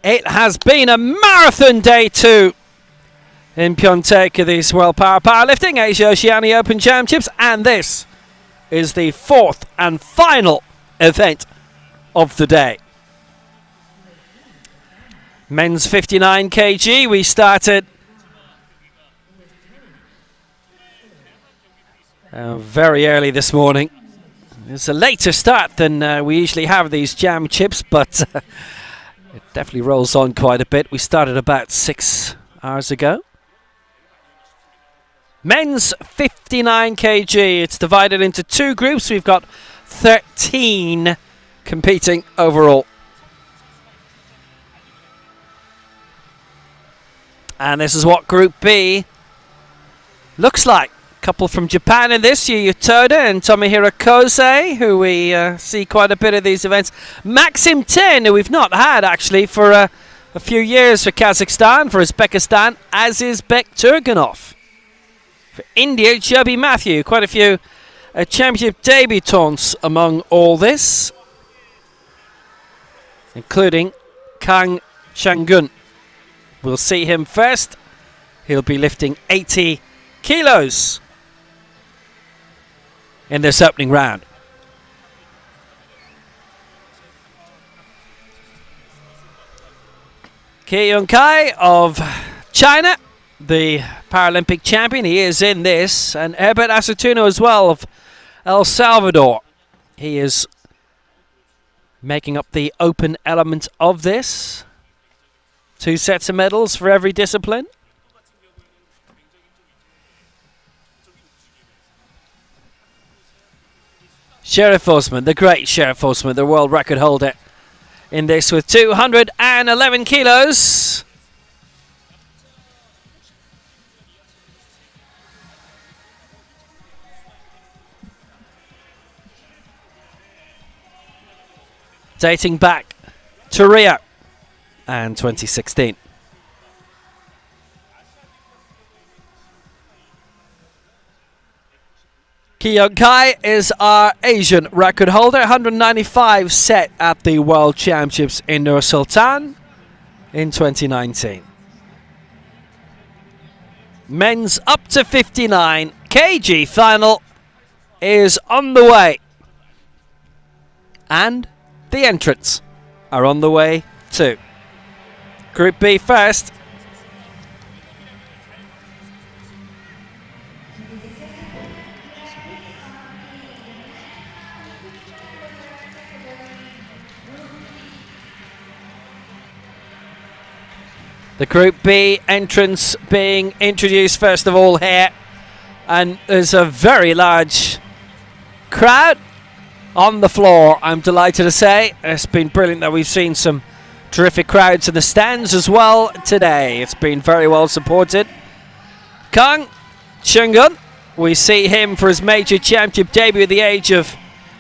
It has been a marathon day 2 in Pyeongtaek of these World Powerlifting Asia Oceania Open Championships, and this is the 4th and final event of the day. Men's 59 kg, we started very early this morning. It's a later start than we usually have these championships, but it definitely rolls on quite a bit. We started about 6 hours ago. Men's 59 kg, it's divided into 2 groups. We've got 13 competing overall. And this is what Group B looks like. A couple from Japan in this, Yuya Toda and Tomohiro Kosei, who we see quite a bit of these events. Maxim 10, who we've not had actually for a few years for Kazakhstan, for Uzbekistan, as is Bek Turganov. For India, Joby Matthew, quite a few championship debutants among all this, including Kang Changun. We'll see him first. He'll be lifting 80 kilos in this opening round. Pyeongtaek of China, the Paralympic champion, he is in this, and Herbert Asutuno as well of El Salvador. He is making up the open element of this. 2 sets of medals for every discipline. Sheriff Osman, the great Sheriff Osman, the world record holder in this with 211 kilos. Dating back to Rio and 2016. Pyeongtaek is our Asian record holder, 195 set at the World Championships in Nur Sultan in 2019. Men's up to 59 kg final is on the way. And the entrants are on the way too. Group B first. The Group B entrance being introduced first of all here, and there's a very large crowd on the floor, I'm delighted to say. It's been brilliant that we've seen some terrific crowds in the stands as well today. It's been very well supported. Kang Changun, we see him for his major championship debut at the age of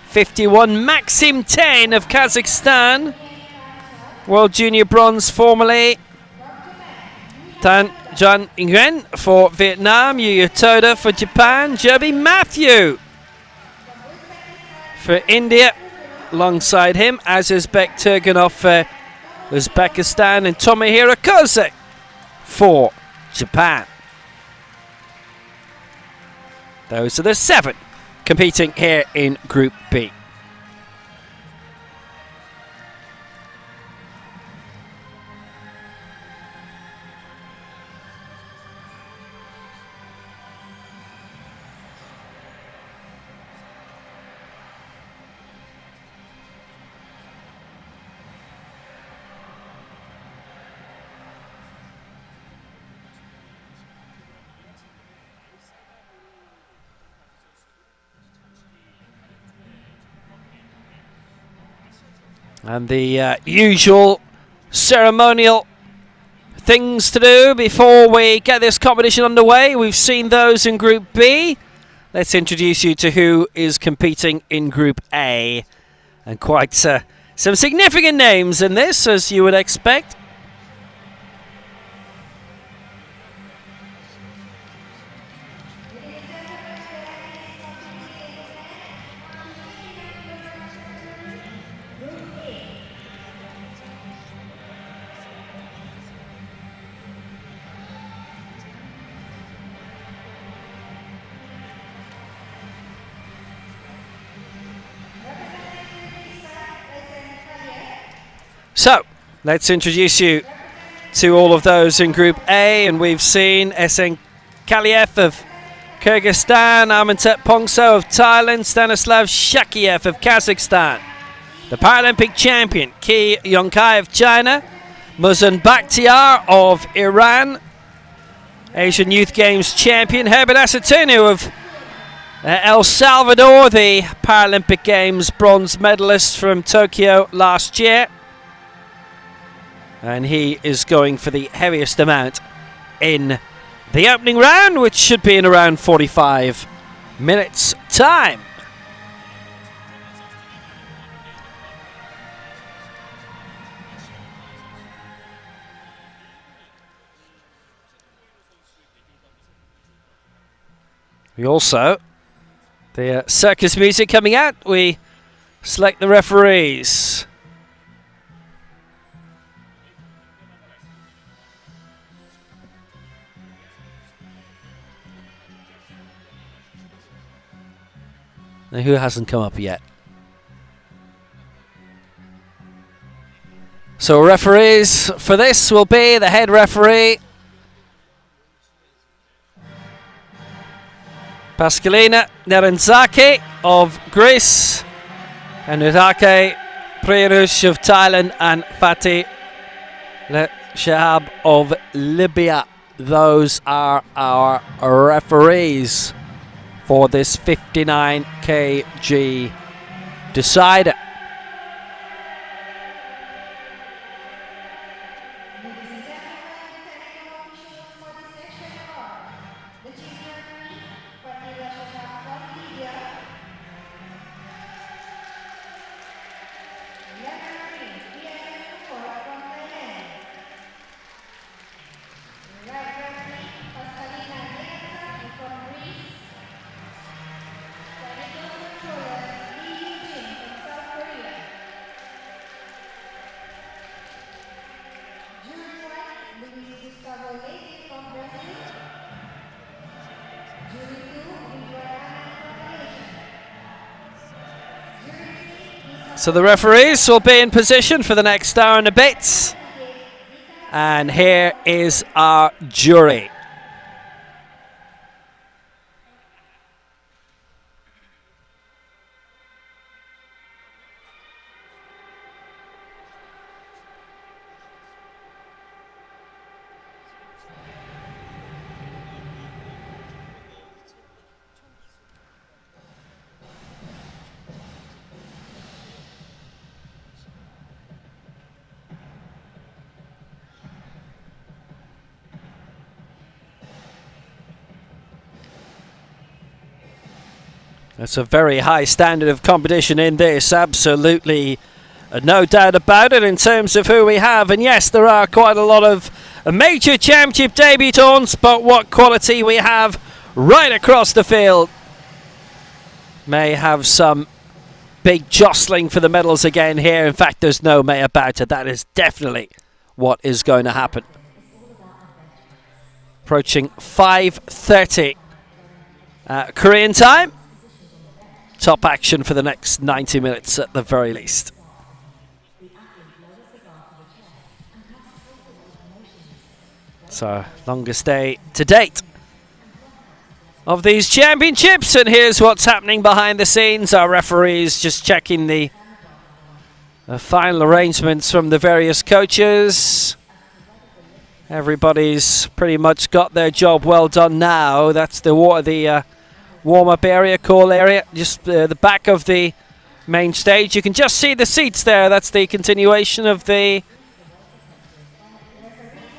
51. Maxim 10 of Kazakhstan, World Junior Bronze formerly. Tan Jan Nguyen for Vietnam, Yuya Toda for Japan, Joby Matthew for India, alongside him, as is Bek Turganov for Uzbekistan, and Tomohiro Kosei for Japan. Those are the 7 competing here in Group B. And the usual ceremonial things to do before we get this competition underway. We've seen those in Group B. Let's introduce you to who is competing in Group A. And quite some significant names in this, as you would expect. So, let's introduce you to all of those in Group A, and we've seen Esen Kaliev of Kyrgyzstan, Amitabh Pongso of Thailand, Stanislav Shakiev of Kazakhstan, the Paralympic champion Ki Yongkai of China, Muzan Bakhtiar of Iran, Asian Youth Games champion Herbert Asatunu of El Salvador, the Paralympic Games bronze medalist from Tokyo last year. And he is going for the heaviest amount in the opening round, which should be in around 45 minutes time. We also, the circus music coming out, we select the referees. Now, who hasn't come up yet? So referees for this will be the head referee, Pascalina Neranzaki of Greece, and Urake Priyanush of Thailand, and Fatih Shahab of Libya. Those are our referees for this 59 kg decider. So the referees will be in position for the next hour and a bit. And here is our jury. It's a very high standard of competition in this, absolutely no doubt about it in terms of who we have. And yes, there are quite a lot of major championship debutants, but what quality we have right across the field. May have some big jostling for the medals again here. In fact, there's no may about it. That is definitely what is going to happen. Approaching 5:30 Korean time. Top action for the next 90 minutes at the very least. So, longest day to date of these championships, and here's what's happening behind the scenes. Our referees just checking the final arrangements from the various coaches. Everybody's pretty much got their job well done now. That's the warm-up area, call area, just the back of the main stage. You can just see the seats there. That's the continuation of the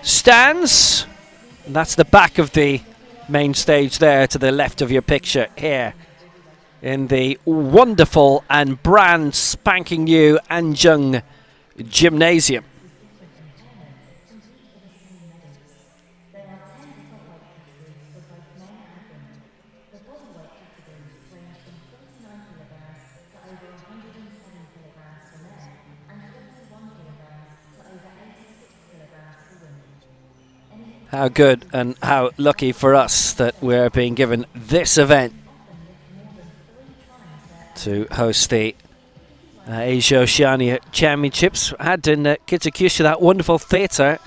stands. And that's the back of the main stage there to the left of your picture here in the wonderful and brand spanking new Anjung Gymnasium. How good and how lucky for us that we're being given this event to host the Asia Oceania Championships had in Kitakyushu, that wonderful theatre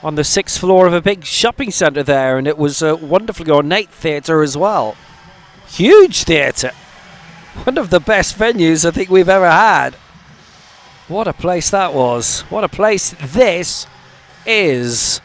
on the 6th floor of a big shopping centre there, and it was a wonderfully ornate theatre as well. Huge theatre. One of the best venues I think we've ever had. What a place that was. What a place this is.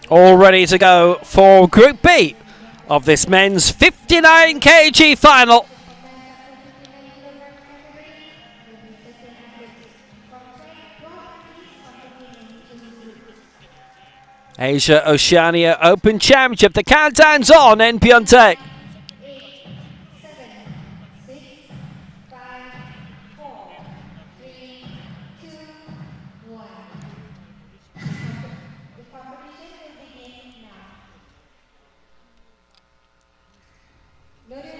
All ready to go for Group B of this men's 59 kg final. Asia Oceania Open Championship. The countdown's on in Pyeongtaek. 8, 7, 6, 5, 4, 3, 2, 1. The competition will begin now. Loaders,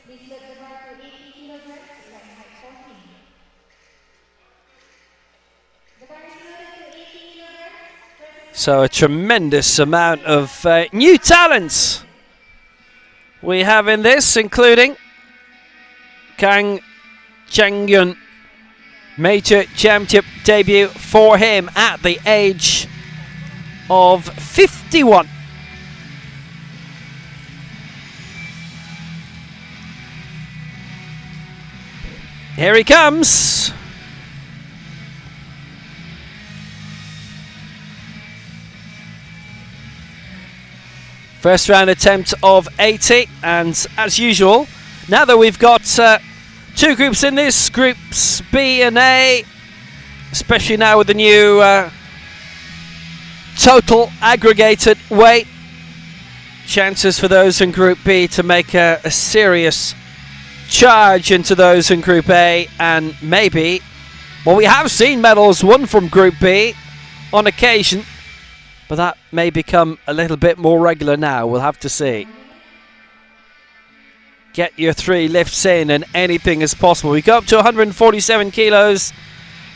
please load the bar to 80 kilograms like height 14. The bar is loaded to 80 kilograms. So a tremendous amount of new talents we have in this, including Kang Chang-yun. Major championship debut for him at the age of 51. Here he comes. First round attempt of 80, and as usual, now that we've got two groups in this, groups B and A, especially now with the new total aggregated weight, chances for those in Group B to make a serious charge into those in Group A, and maybe, well, we have seen medals won from Group B on occasion, but that may become a little bit more regular now. We'll have to see. Get your 3 lifts in and anything is possible. We go up to 147 kilos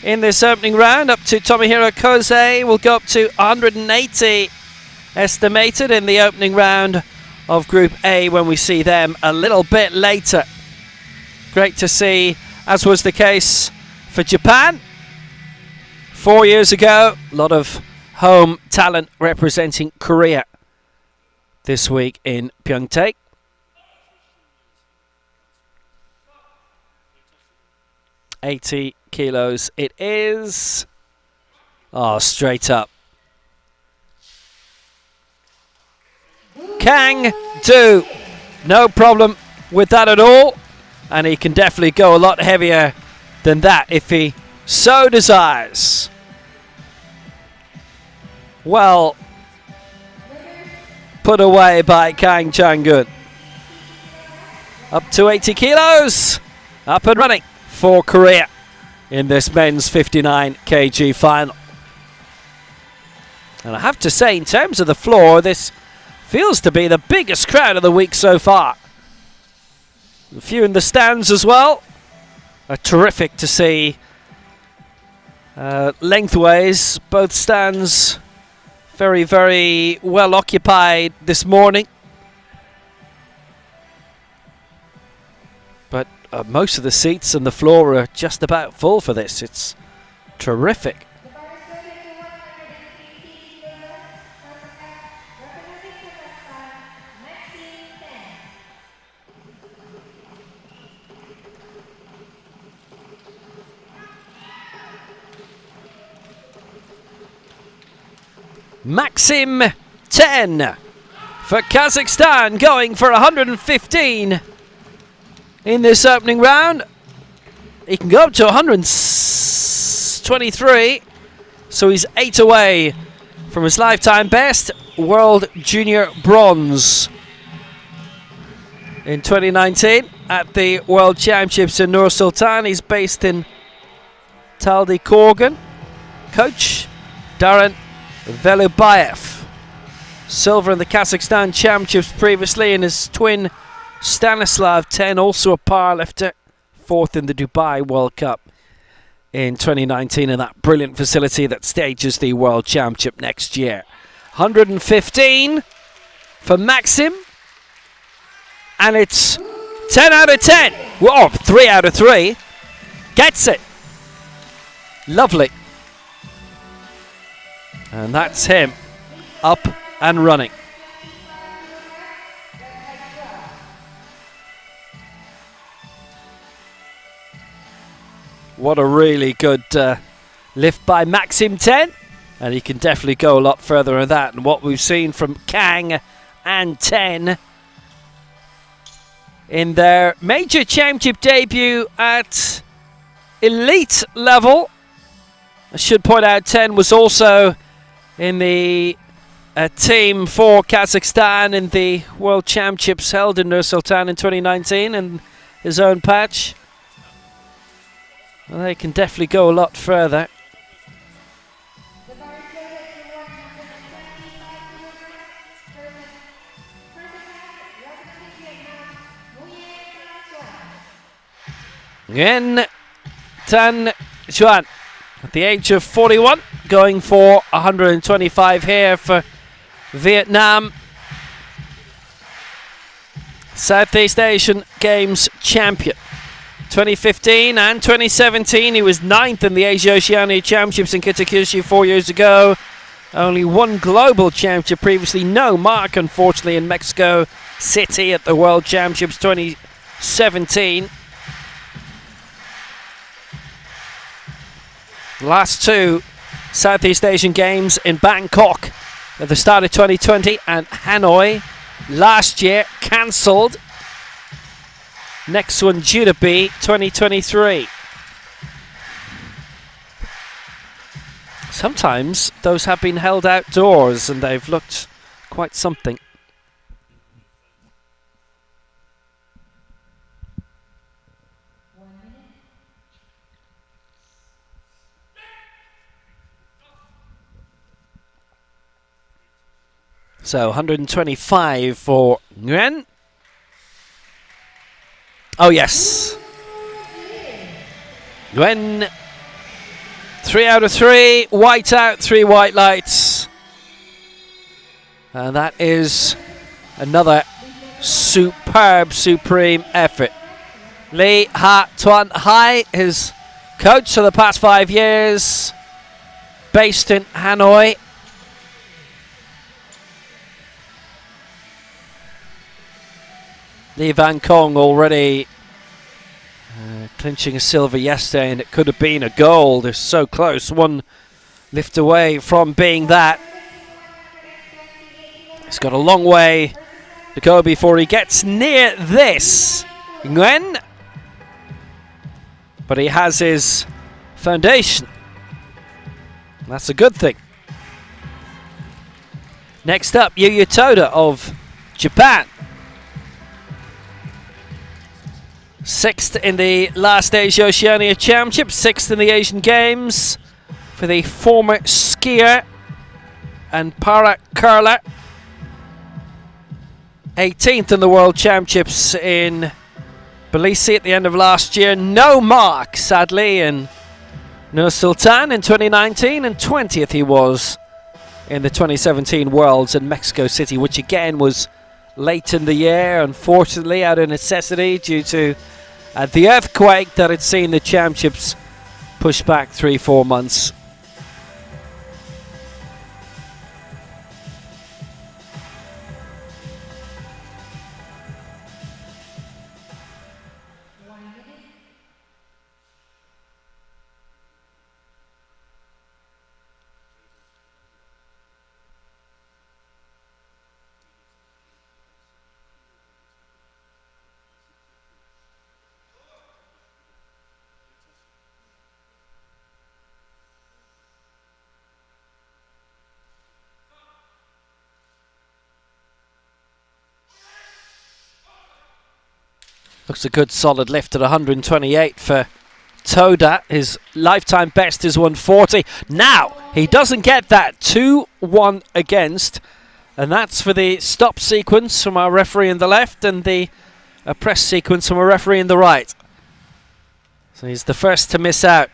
in this opening round. Up to Tomohiro Kosei. We'll go up to 180 estimated in the opening round of Group A when we see them a little bit later. Great to see, as was the case for Japan 4 years ago. A lot of home talent representing Korea this week in Pyeongtaek. $80 kilos it is. Oh, straight up. Kang do. No problem with that at all. And he can definitely go a lot heavier than that if he so desires. Well put away by Kang Chang-gun. Up to 80 kilos. Up and running for Korea in this men's 59 kg final. And I have to say, in terms of the floor, this feels to be the biggest crowd of the week so far. A few in the stands as well. Terrific to see. Lengthways, both stands very, very well occupied this morning. But most of the seats and the floor are just about full for this. It's terrific. The bar is ready to 150 kilograms. Representing Kazakhstan, Maxim 10. Maxim 10 for Kazakhstan, going for 115 in this opening round. He can go up to 123, so he's 8 away from his lifetime best, World Junior Bronze in 2019 at the World Championships in Nur Sultan. He's based in Taldy Korgan. Coach Darren Velubayev. Silver in the Kazakhstan Championships previously, and his twin Stanislav 10, also a powerlifter, 4th in the Dubai World Cup in 2019 in that brilliant facility that stages the World Championship next year. 115 for Maxim, and it's 10 out of 10. Whoa, 3 out of 3. Gets it. Lovely. And that's him up and running. What a really good lift by Maxim 10. And he can definitely go a lot further than that. And what we've seen from Kang and 10 in their major championship debut at elite level. I should point out 10 was also in the team for Kazakhstan in the World Championships held in Nur Sultan in 2019 in his own patch. Well, they can definitely go a lot further. The bar is loaded to 125 kilograms. Representing Vietnam, Nguyen Tan Chuan, at the age of 41, going for 125 here for Vietnam. Southeast Asian Games champion. 2015 and 2017, he was 9th in the Asia Oceania Championships in Kitakyushu 4 years ago. Only one global championship previously. No mark, unfortunately, in Mexico City at the World Championships 2017. Last two Southeast Asian Games in Bangkok at the start of 2020 and Hanoi last year, cancelled. Next one due to be 2023. Sometimes those have been held outdoors and they've looked quite something. So 125 for Nguyen. Oh yes. Nguyen, 3 out of 3. White out, 3 white lights. And that is another superb, supreme effort. Lee Ha Tuan Hai, his coach for the past 5 years, based in Hanoi. Lee Van Kong already clinching a silver yesterday, and it could have been a gold. They're so close, one lift away from being that. He's got a long way to go before he gets near this, Nguyen. But he has his foundation. That's a good thing. Next up, Yuya Toda of Japan. 6th in the last Asia Oceania Championship, 6th in the Asian Games for the former skier and para curler. 18th in the World Championships in Tbilisi at the end of last year. No mark, sadly, in Nur Sultan in 2019, and 20th he was in the 2017 Worlds in Mexico City, which again was late in the year, unfortunately, out of necessity due to the earthquake that had seen the championships pushed back 3-4 months. Looks a good solid lift at 128 for Toda. His lifetime best is 140. Now, he doesn't get that 2-1 against, and that's for the stop sequence from our referee in the left and the press sequence from our referee in the right. So he's the first to miss out.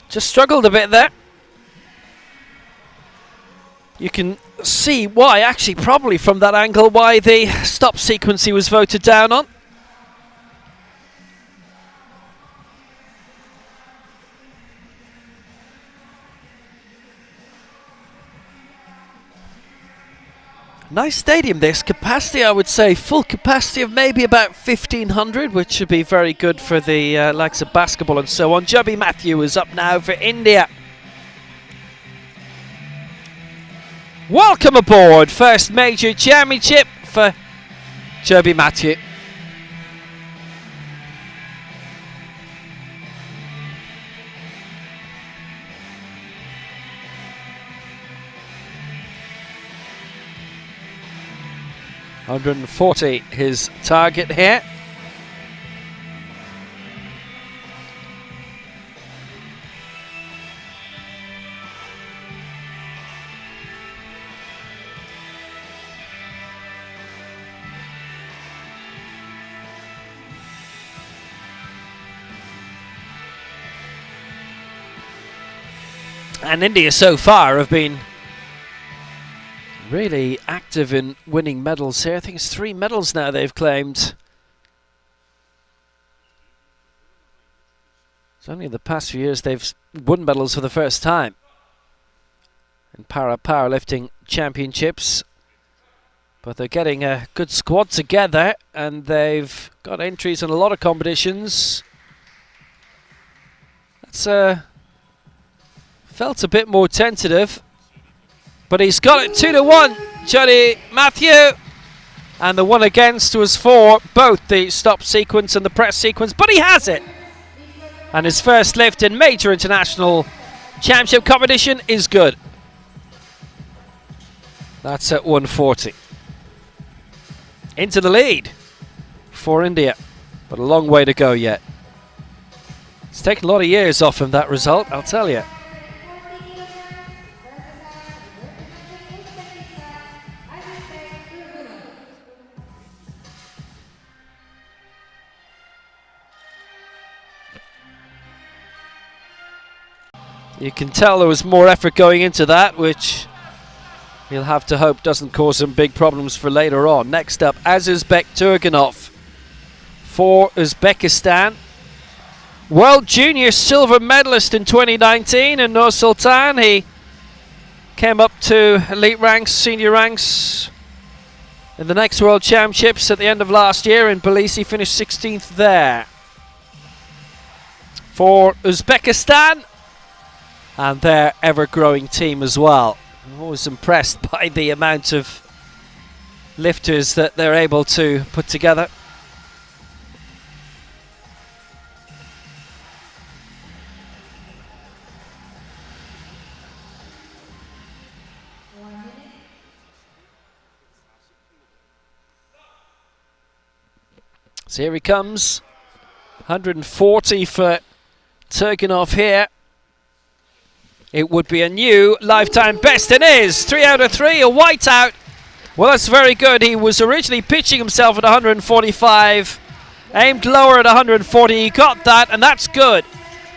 Just struggled a bit there. You can see why, actually, probably from that angle, why the stop sequence he was voted down on. Nice stadium this. Capacity, I would say, full capacity of maybe about 1,500, which should be very good for the likes of basketball and so on. Joby Matthew is up now for India. Welcome aboard. First major championship for Joby Matthew. $140 his target here. And India so far have been really active in winning medals here. I think it's 3 medals now they've claimed. It's only in the past few years they've won medals for the first time in powerlifting championships. But they're getting a good squad together and they've got entries in a lot of competitions. That's felt a bit more tentative. But he's got it 2-1, Joby Matthew. And the one against was for both the stop sequence and the press sequence, but he has it. And his first lift in major international championship competition is good. That's at 140. Into the lead for India, but a long way to go yet. It's taken a lot of years off him, that result, I'll tell you. You can tell there was more effort going into that, which he'll have to hope doesn't cause him big problems for later on. Next up, Azizbek Turganov for Uzbekistan. World Junior silver medalist in 2019 in Nur Sultan. He came up to elite ranks, senior ranks in the next World Championships at the end of last year in Tbilisi. Finished 16th there. For Uzbekistan and their ever-growing team as well. I'm always impressed by the amount of lifters that they're able to put together. So here he comes. 140 for Turgenov here. It would be a new lifetime best. It is 3 out of 3, a whiteout. Well, that's very good. He was originally pitching himself at 145, aimed lower at 140. He got that, and that's good.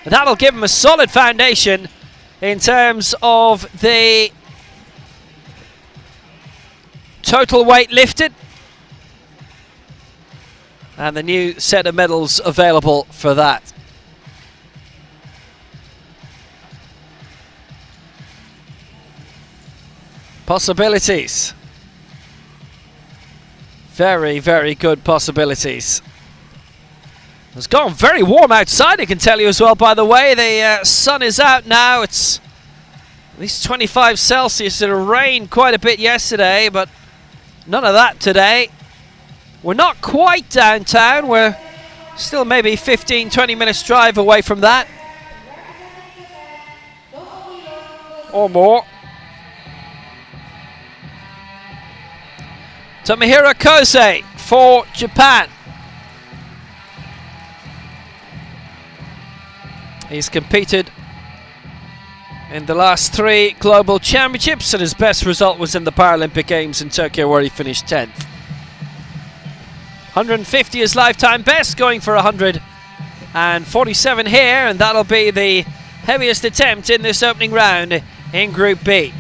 And that'll give him a solid foundation in terms of the total weight lifted and the new set of medals available for that. Possibilities. Very, very good possibilities. It's gone very warm outside, I can tell you as well, by the way. The sun is out now. It's at least 25 Celsius. It rained quite a bit yesterday, but none of that today. We're not quite downtown. We're still maybe 15, 20 minutes drive away from that. Or more. Tomohiro Kosei for Japan. He's competed in the last 3 global championships, and his best result was in the Paralympic Games in Tokyo, where he finished 10th. 150 is lifetime best, going for 147 here, and that'll be the heaviest attempt in this opening round in Group B.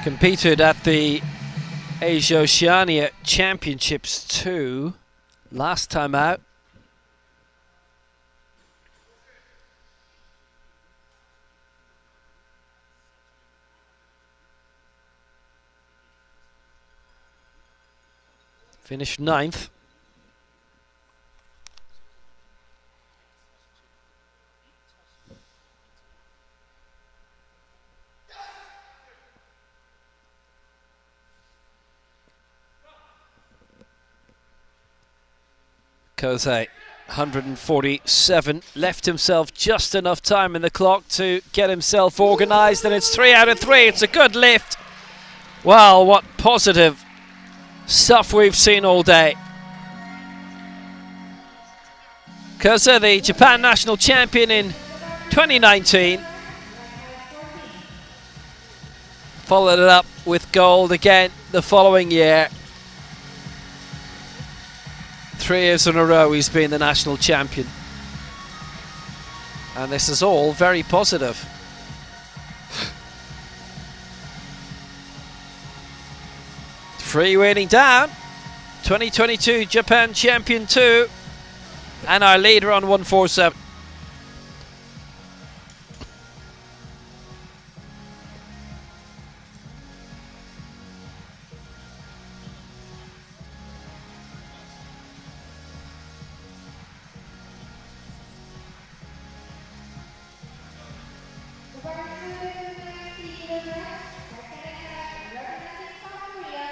Competed at the Asia Oceania Championships too, last time out. Finished 9th. Kosei, 147, left himself just enough time in the clock to get himself organised, and it's 3 out of 3. It's a good lift. Well, what positive stuff we've seen all day. Kosei, the Japan national champion in 2019, followed it up with gold again the following year. 3 years in a row he's been the national champion, and this is all very positive. Freewheeling down, 2022 Japan champion 2, and our leader on 147.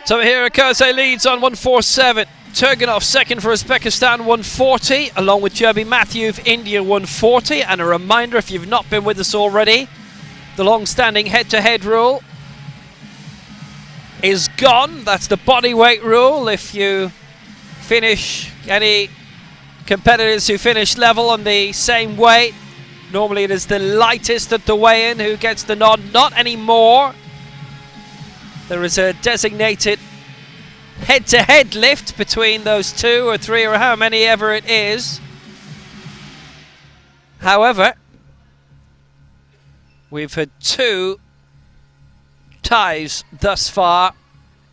Tomohiro Kosei leads on 147. Turgenov second for Uzbekistan, 140, along with Jeremy Matthew of India, 140. And a reminder, if you've not been with us already, the long-standing head-to-head rule is gone. That's the body weight rule. If you finish, any competitors who finish level on the same weight, normally it is the lightest at the weigh-in who gets the nod. Not anymore. There is a designated head-to-head lift between those 2 or 3 or how many ever it is. However, we've had 2 ties thus far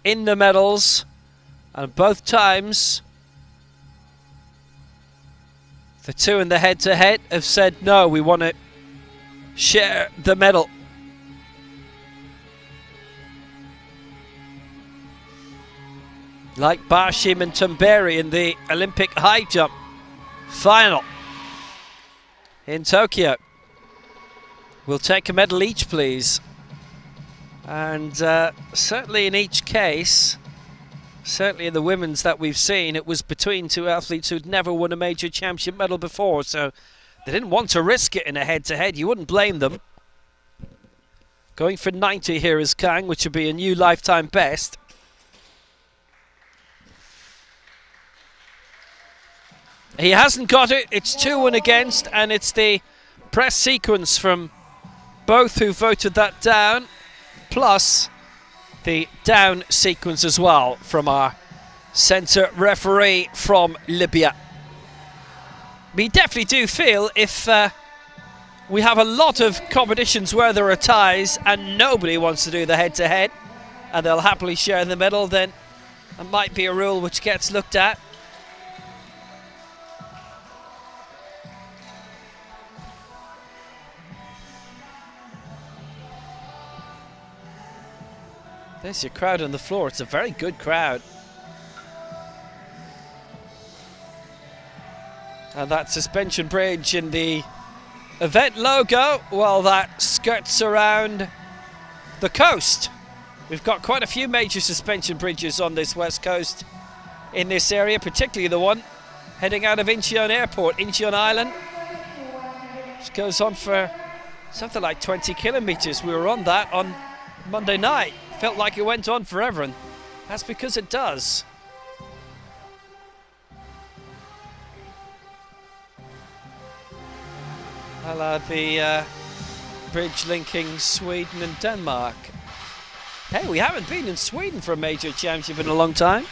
in the medals, and both times the 2 in the head-to-head have said no, we want to share the medal. Like Bashim and Tumberi in the Olympic high jump. final in Tokyo. We'll take a medal each, please. And certainly in each case, certainly in the women's that we've seen, it was between two athletes who'd never won a major championship medal before, so they didn't want to risk it in a head-to-head. You wouldn't blame them. Going for 90 here is Kang, which would be a new lifetime best. He hasn't got it. It's 2-1 against, and it's the press sequence from both who voted that down, plus the down sequence as well from our centre referee from Libya. We definitely do feel if we have a lot of competitions where there are ties and nobody wants to do the head-to-head and they'll happily share the medal, then that might be a rule which gets looked at. There's your crowd on the floor. It's a very good crowd. And that suspension bridge in the event logo, well, that skirts around the coast. We've got quite a few major suspension bridges on this west coast in this area, particularly the one heading out of Incheon Airport, Incheon Island. Which goes on for something like 20 kilometers. We were on that on Monday night. Felt like it went on forever, and that's because it does. The bridge linking Sweden and Denmark. Hey, we haven't been in Sweden for a major championship in a long time.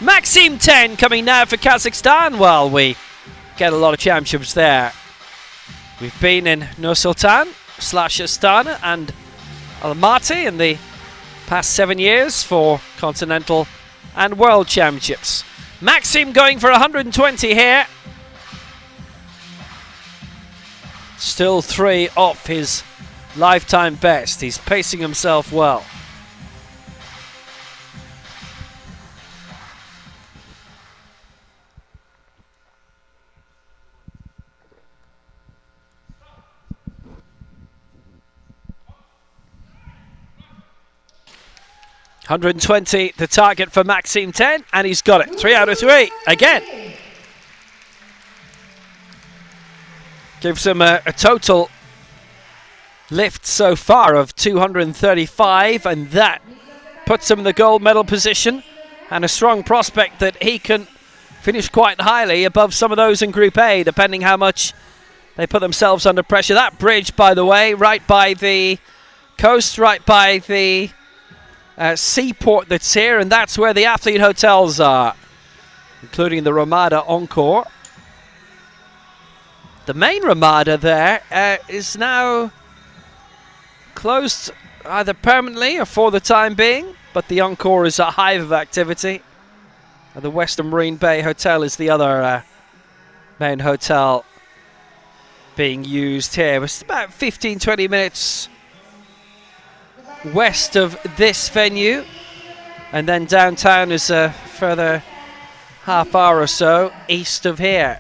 Maxime 10 coming now for Kazakhstan. Well, we get a lot of championships there. We've been in Nur-Sultan / Astana and Almaty in the past 7 years for continental and world championships. Maxime going for 120 here. Still 3 off his lifetime best. He's pacing himself well. $120, the target for Maxime 10, and he's got it. 3 out of 3 again. Gives him a total lift so far of 235, and that puts him in the gold medal position, and a strong prospect that he can finish quite highly above some of those in Group A, depending how much they put themselves under pressure. That bridge, by the way, right by the coast, right by the seaport that's here, and that's where the athlete hotels are, including the Ramada Encore. The main Ramada there is now closed either permanently or for the time being, but the Encore is a hive of activity. The Western Marine Bay Hotel is the other main hotel being used here. It's about 15-20 minutes west of this venue, and then downtown is a further half hour or so east of here.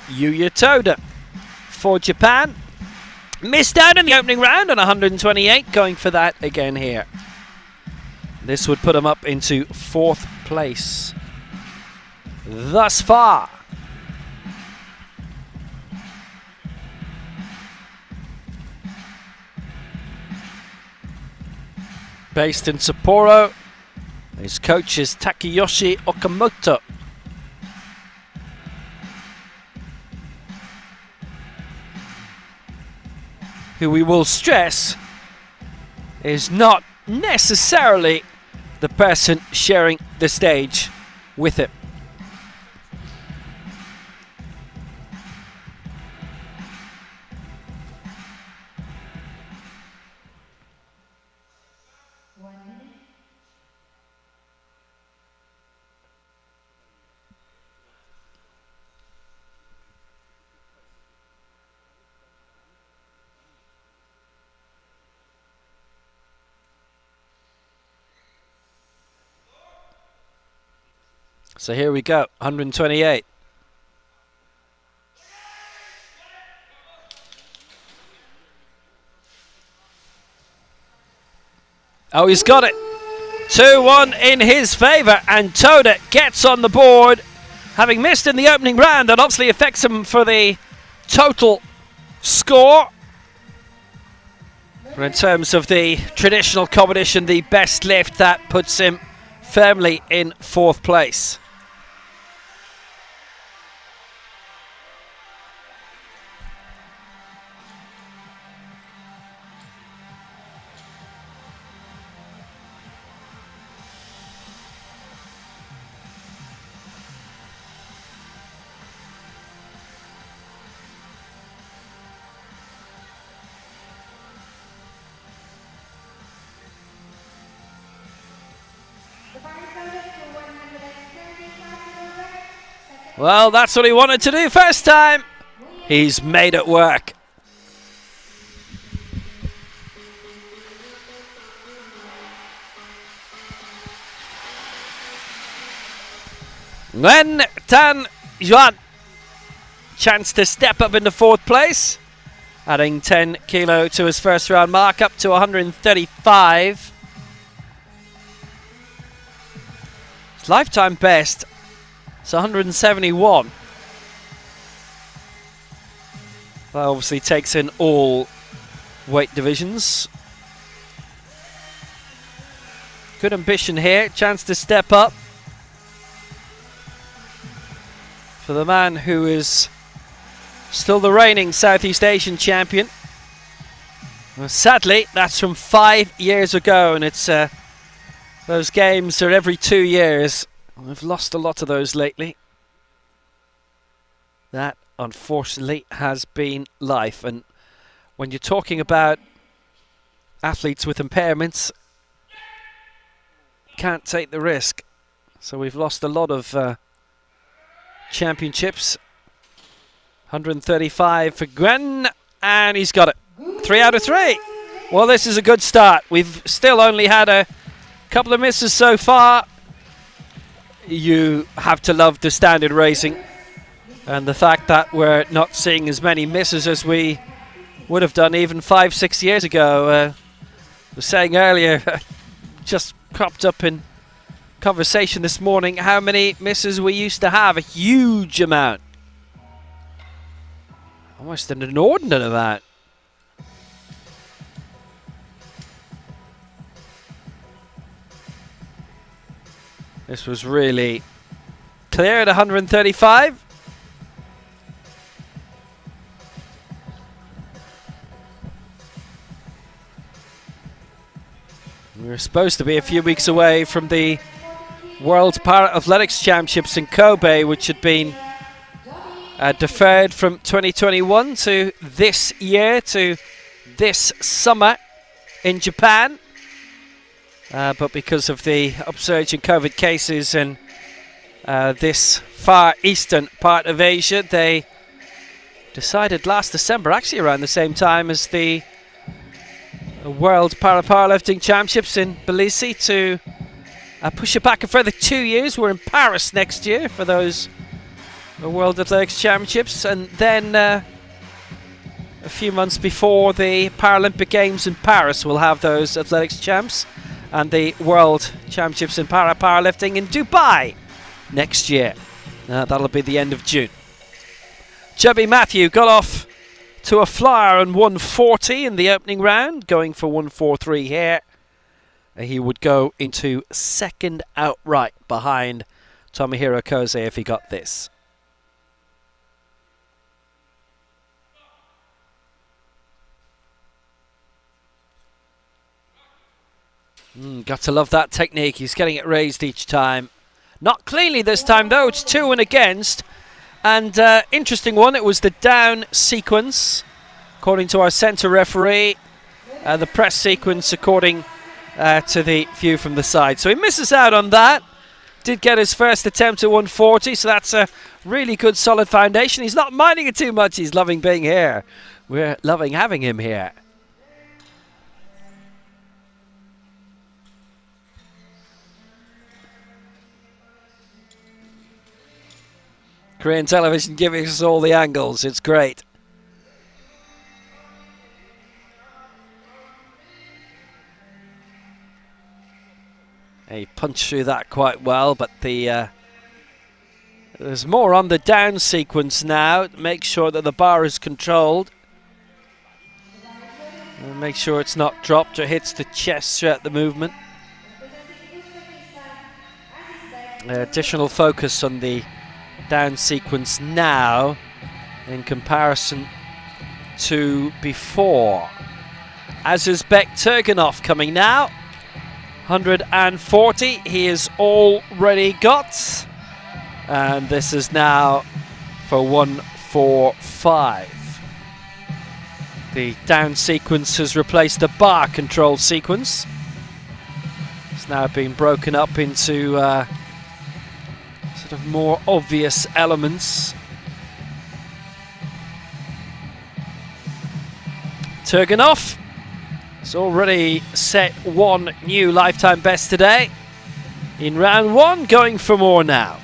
Yuya Toda for Japan. Missed out in the opening round on 128, going for that again here. This would put him up into 4th place thus far. Based in Sapporo, his coach is Takeyoshi Okamoto. Who we will stress is not necessarily the person sharing the stage with him. So here we go, 128. Oh, he's got it. 2-1 in his favour, and Toda gets on the board. Having missed in the opening round, that obviously affects him for the total score. But in terms of the traditional competition, the best lift, that puts him firmly in 4th place. Well, that's what he wanted to do first time. He's made it work. Nguyen Tan Yuan, chance to step up into 4th place, adding 10 kilo to his first round mark, up to 135. His lifetime best is 171. That obviously takes in all weight divisions. Good ambition here, chance to step up for the man who is still the reigning Southeast Asian champion. Well, sadly, that's from 5 years ago, and it's those games are every 2 years. We've lost a lot of those lately. That, unfortunately, has been life. And when you're talking about athletes with impairments, can't take the risk. So we've lost a lot of championships. 135 for Gwen, and he's got it. 3 out of 3. Well, this is a good start. We've still only had a couple of misses so far. You have to love the standard racing, and the fact that we're not seeing as many misses as we would have done even 5-6 years ago. I was saying earlier, just cropped up in conversation this morning, how many misses we used to have. A huge amount. Almost an inordinate amount. This was really clear at 135. We were supposed to be a few weeks away from the World Para-Athletics Championships in Kobe, which had been deferred from 2021 to this year, to this summer in Japan. But because of the upsurge in COVID cases in this far eastern part of Asia, they decided last December, actually around the same time as the World Powerlifting Championships in Tbilisi, to push it back a further 2 years. We're in Paris next year for those World Athletics Championships, and then a few months before the Paralympic Games in Paris, we'll have those athletics champs, and the World Championships in Powerlifting in Dubai next year. That'll be the end of June. Chubby Matthew got off to a flyer on 140 in the opening round, going for 143 here. He would go into second outright behind Tomohiro Koze if he got this. Got to love that technique. He's getting it raised each time. Not cleanly this time though. It's 2 and against. And interesting one. It was the down sequence, according to our centre referee. The press sequence, according to the view from the side. So he misses out on that. Did get his first attempt at 140. So that's a really good solid foundation. He's not minding it too much. He's loving being here. We're loving having him here. Korean television giving us all the angles. It's great. He punched through that quite well, but there's more on the down sequence now. Make sure that the bar is controlled. And make sure it's not dropped or hits the chest throughout the movement. Additional focus on the down sequence now in comparison to before. Azizbek Turganov coming now. 140 he has already got. And this is now for 145. The down sequence has replaced the bar control sequence. It's now been broken up into sort of more obvious elements. Turganov has already set one new lifetime best today in round one, going for more now.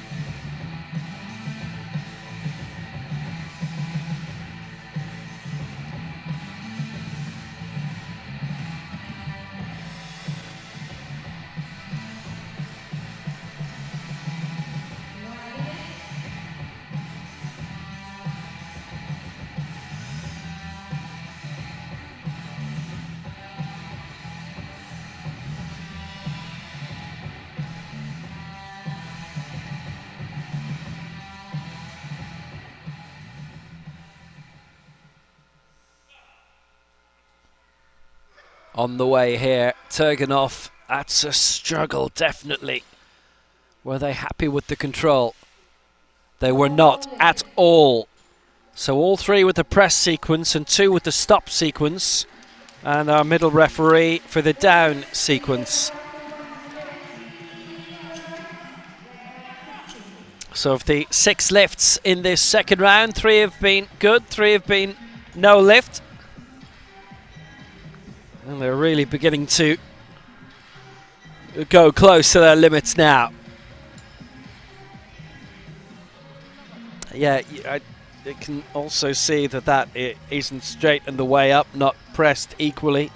On the way here, Turganov, that's a struggle, definitely. Were they happy with the control? They were not at all. So all three with the press sequence and two with the stop sequence. And our middle referee for the down sequence. So of the 6 lifts in this second round, 3 have been good, 3 have been no lift. And they're really beginning to go close to their limits now. Yeah, I can also see that it isn't straight on the way up, not pressed equally.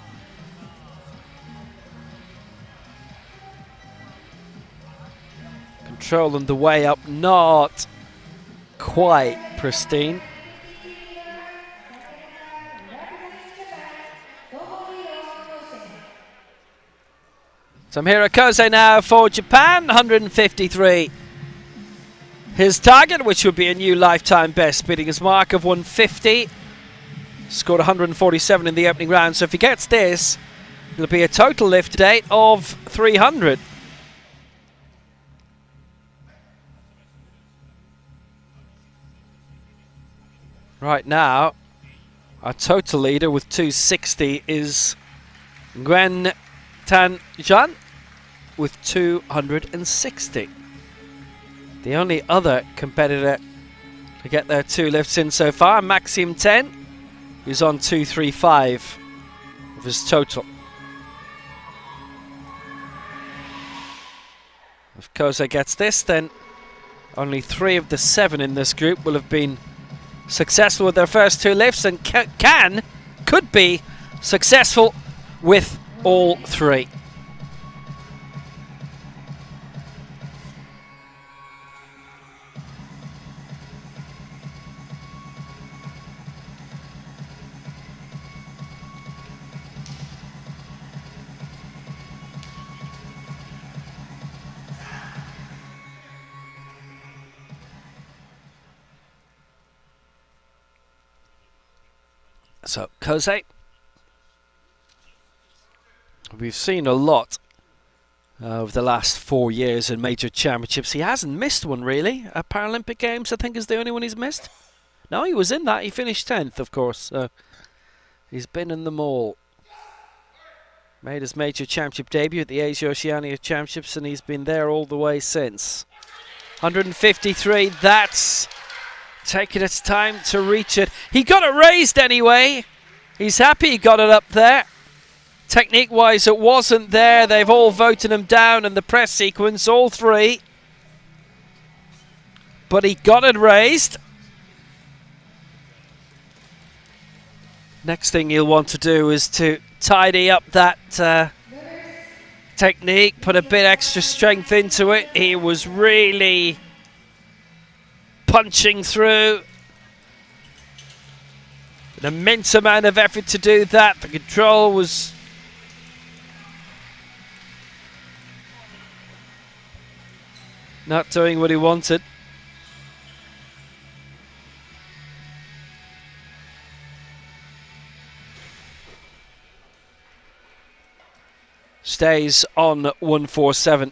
Control on the way up, not quite pristine. Tomohiro Kose now for Japan, 153. His target, which would be a new lifetime best, beating his mark of 150. Scored 147 in the opening round, so if he gets this, it'll be a total lift today of 300. Right now, our total leader with 260 is Gwen Tan-jan with 260. The only other competitor to get their 2 lifts in so far, Maxim 10, who's on 235 of his total. If Kose gets this, then only 3 of the 7 in this group will have been successful with their first 2 lifts, and could be successful with all 3. So, Kose, we've seen a lot over the last 4 years in major championships. He hasn't missed one, really. Paralympic Games, I think, is the only one he's missed. No, he was in that. He finished 10th, of course. So he's been in them all. Made his major championship debut at the Asia Oceania Championships, and he's been there all the way since. 153, that's taking its time to reach it. He got it raised anyway. He's happy he got it up there. Technique-wise, it wasn't there. They've all voted him down in the press sequence, all 3. but he got it raised. Next thing he'll want to do is to tidy up that technique, put a bit extra strength into it. He was really punching through. An immense amount of effort to do that. The control was not doing what he wanted. Stays on 147.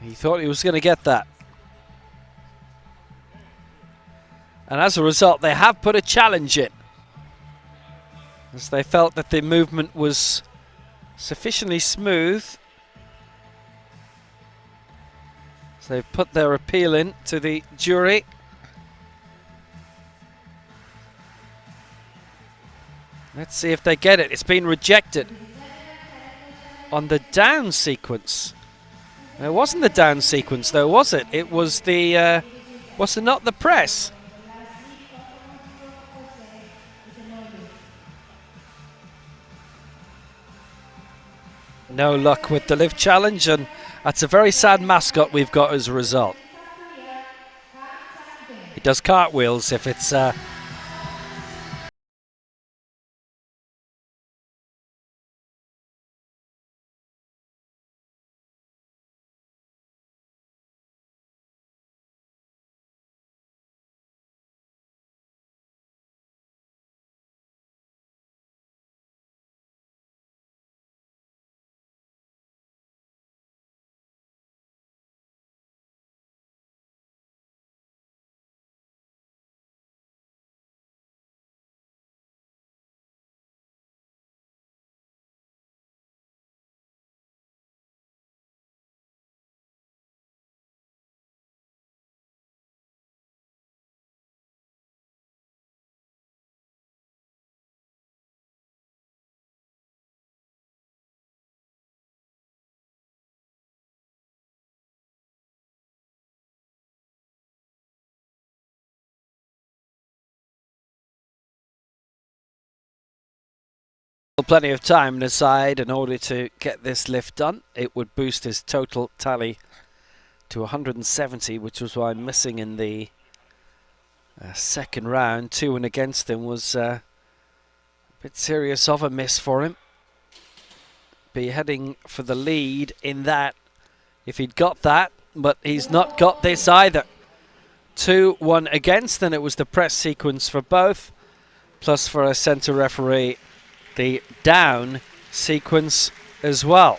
He thought he was going to get that. And as a result, they have put a challenge in, as they felt that the movement was sufficiently smooth. So they've put their appeal in to the jury. Let's see if they get it. It's been rejected on the down sequence. It wasn't the down sequence though, was it? It was the, was it not the press? No luck with the lift challenge, and that's a very sad mascot we've got as a result. He does cartwheels if it's plenty of time on his side in order to get this lift done. It would boost his total tally to 170, which was why missing in the second round. 2 and against him was a bit serious of a miss for him. Be heading for the lead in that if he'd got that, but he's not got this either. 2-1 against, and it was the press sequence for both, plus for a centre referee the down sequence as well.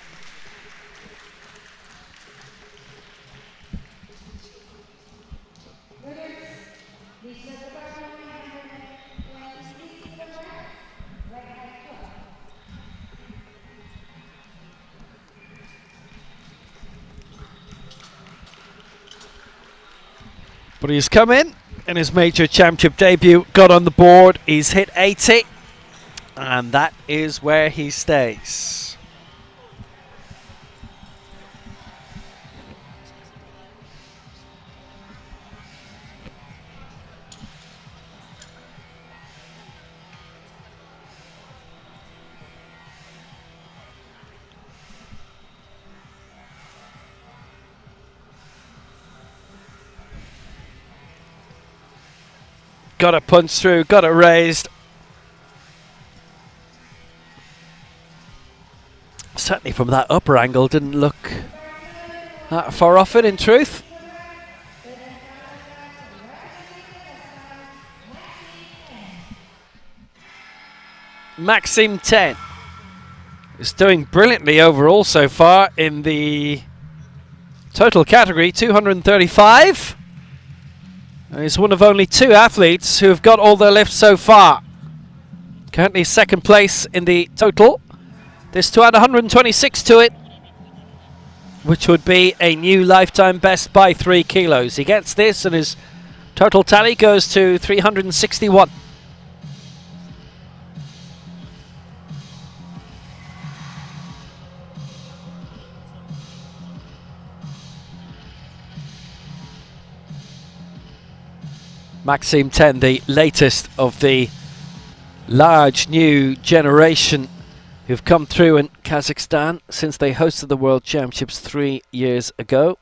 But he's come in his major championship debut, got on the board, he's hit 80. And that is where he stays. Got it punched through, got it raised. Certainly from that upper angle didn't look that far off it in truth. Maxim 10 is doing brilliantly overall so far in the total category, 235. He's one of only 2 athletes who have got all their lifts so far. Currently second place in the total. This to add 126 to it, which would be a new lifetime best by 3 kilos. He gets this and is Total tally goes to 361. Maxime 10, the latest of the large new generation who've come through in Kazakhstan since they hosted the World Championships 3 years ago.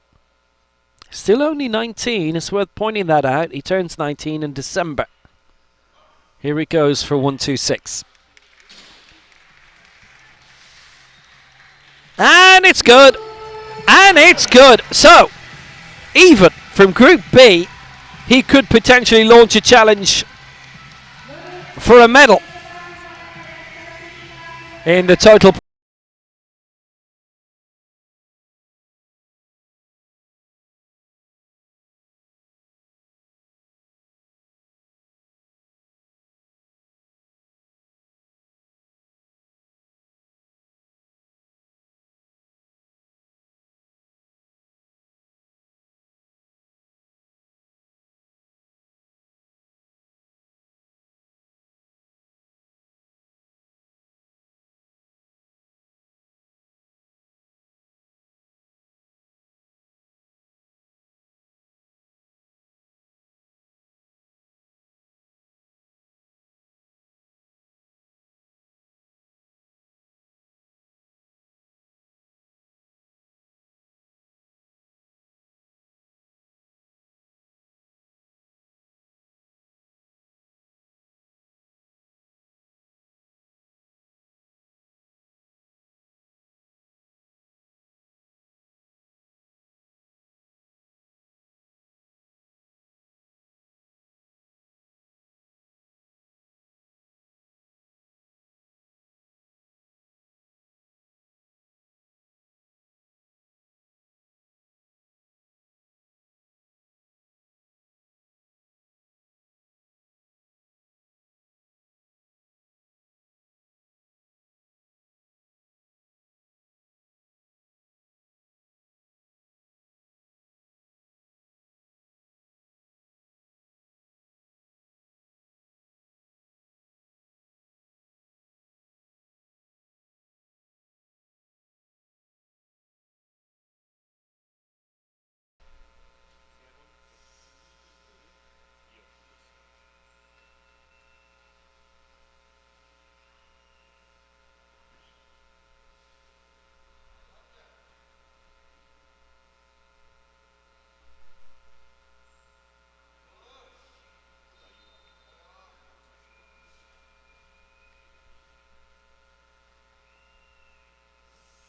Still only 19, it's worth pointing that out. He turns 19 in December. Here he goes for 126. And it's good! And it's good! So, even from Group B, he could potentially launch a challenge for a medal in the total.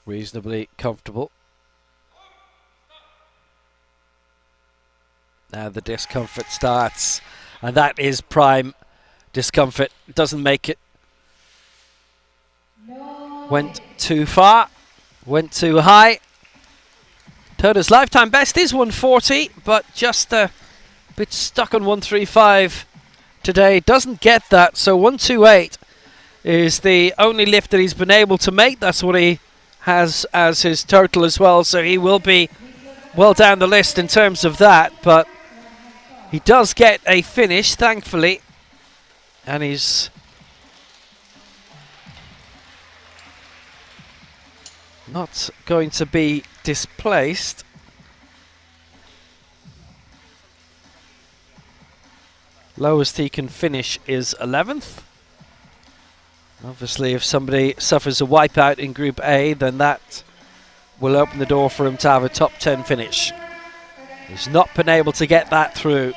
Reasonably comfortable. Now the discomfort starts, and that is prime discomfort. Doesn't make it. Went too far, went too high. Toda's lifetime best is 140, but just a bit stuck on 135 today. Doesn't get that, so 128 is the only lift that he's been able to make. That's what he has as his total as well, so he will be well down the list in terms of that, but he does get a finish, thankfully, and he's not going to be displaced. Lowest he can finish is 11th. Obviously, if somebody suffers a wipeout in Group A, then that will open the door for him to have a top 10 finish. He's not been able to get that through.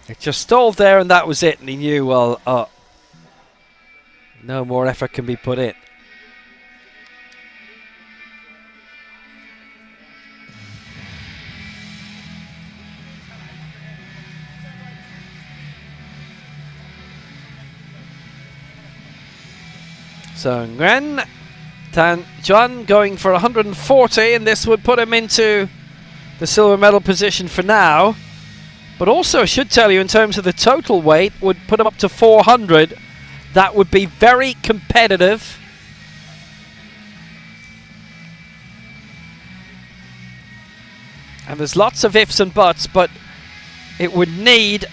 It just stalled there, and that was it. And he knew, well, no more effort can be put in. So Nguyen Tan Juan going for 140, and this would put him into the silver medal position for now. But also, I should tell you, in terms of the total weight, would put him up to 400. That would be very competitive. And there's lots of ifs and buts, but it would need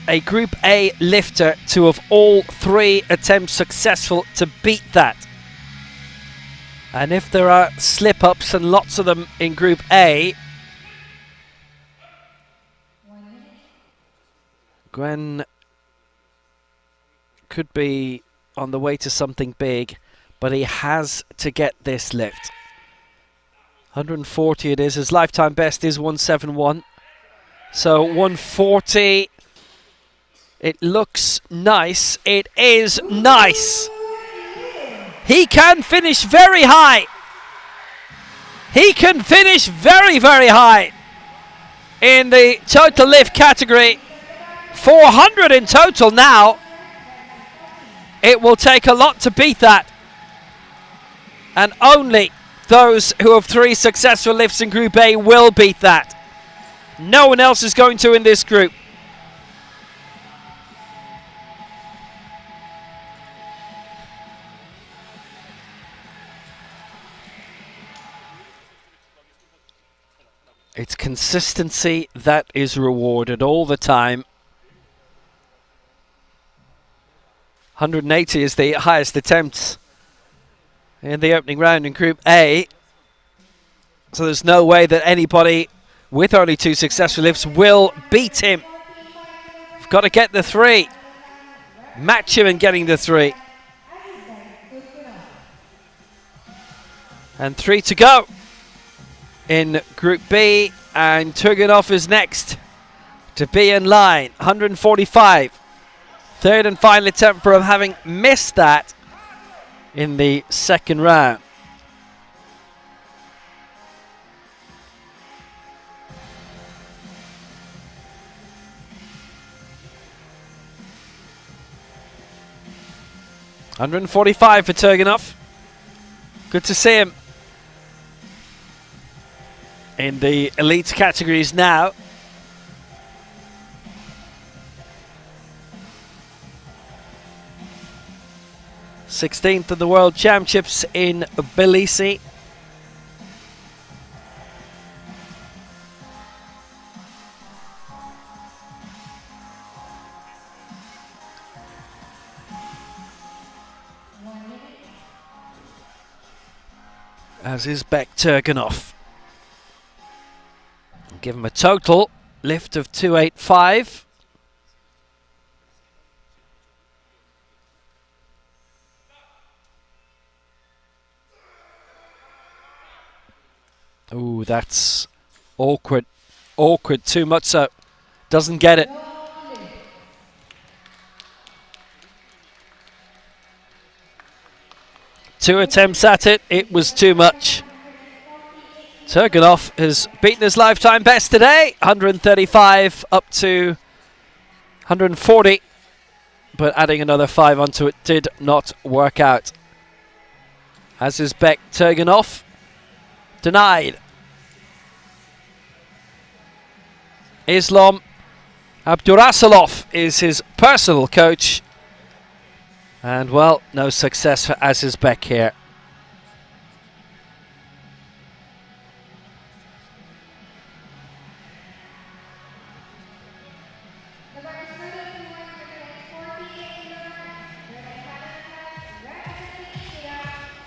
a Group A lifter to have all 3 attempts successful to beat that. And if there are slip-ups, and lots of them in Group A, Gwen could be on the way to something big, but he has to get this lift. 140 it is. His lifetime best is 171. So 140. It looks nice. It is nice. He can finish very high. He can finish very, very high in the total lift category. 400 in total now. It will take a lot to beat that. And only those who have 3 successful lifts in Group A will beat that. No one else is going to in this group. It's consistency that is rewarded all the time. 180 is the highest attempts in the opening round in Group A. So there's no way that anybody with only 2 successful lifts will beat him. You've got to get the 3. Match him in getting the 3. And 3 to go in Group B, and Turgenov is next to be in line. 145. 3rd and final attempt for him, having missed that in the second round. $145 for Turgenov. Good to see him in the elite categories now. Sixteenth of the World Championships in Tbilisi. As is Beck Turgenov. Give him a total lift of 285. Ooh, that's awkward. Awkward, too much so. Doesn't get it. Two attempts at it, it was too much. Turgenov has beaten his lifetime best today. 135 up to 140. But adding another 5 onto it did not work out. As is Beck Turgenov. Denied. Islam Abdurasalov is his personal coach. And, well, no success for Azizbek here.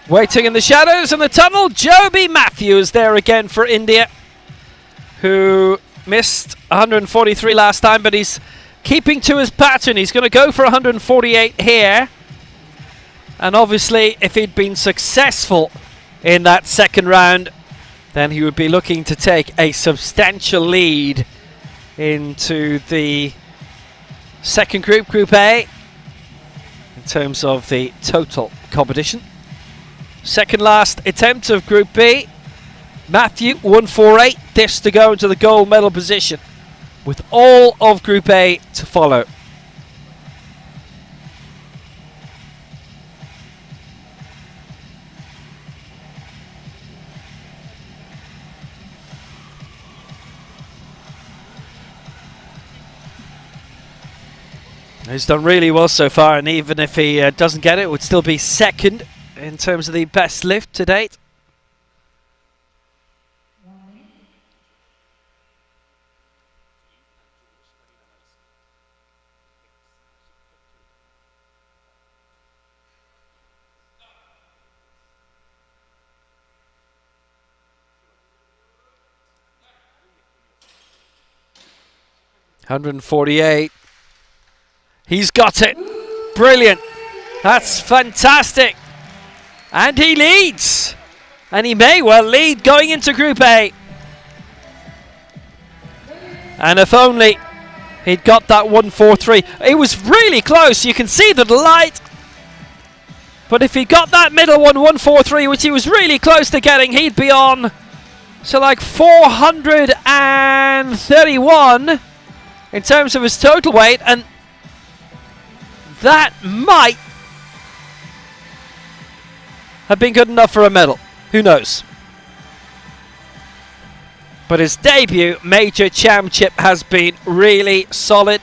Waiting in the shadows in the tunnel, Joby Matthews there again for India, who missed 143 last time, but he's keeping to his pattern. He's going to go for 148 here. And obviously, if he'd been successful in that second round, then he would be looking to take a substantial lead into the second group, Group A, in terms of the total competition. Second last attempt of Group B. Matthew, 148. This to go into the gold medal position, with all of Group A to follow. He's done really well so far, and even if he doesn't get it, it would still be second in terms of the best lift to date. 148. He's got it. Brilliant. That's fantastic. And he leads. And he may well lead going into Group A. And if only he'd got that 143. It was really close. You can see the light. But if he got that middle one, 143, which he was really close to getting, he'd be on. So like 431 in terms of his total weight. And that might have been good enough for a medal. Who knows? But his debut major championship has been really solid.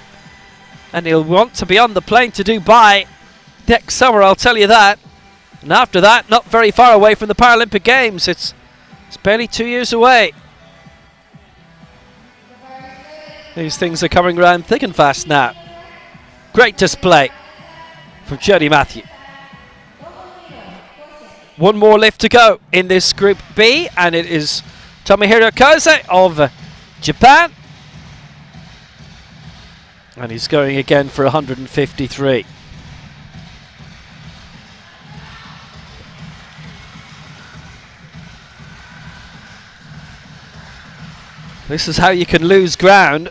And he'll want to be on the plane to Dubai next summer, I'll tell you that. And after that, not very far away from the Paralympic Games. It's barely 2 years away. These things are coming around thick and fast now. Great display from Jody Matthew. One more lift to go in this Group B, and it is Tomohiro Kose of Japan. And he's going again for 153. This is how you can lose ground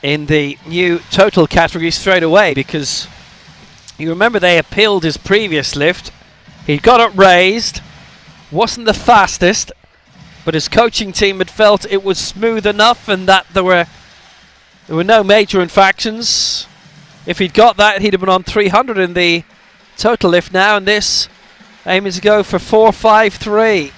in the new total category straight away, because you remember they appealed his previous lift. He got it raised, wasn't the fastest, but his coaching team had felt it was smooth enough and that there were no major infractions. If he'd got that, he'd have been on 300 in the total lift now, and this aiming to go for 453.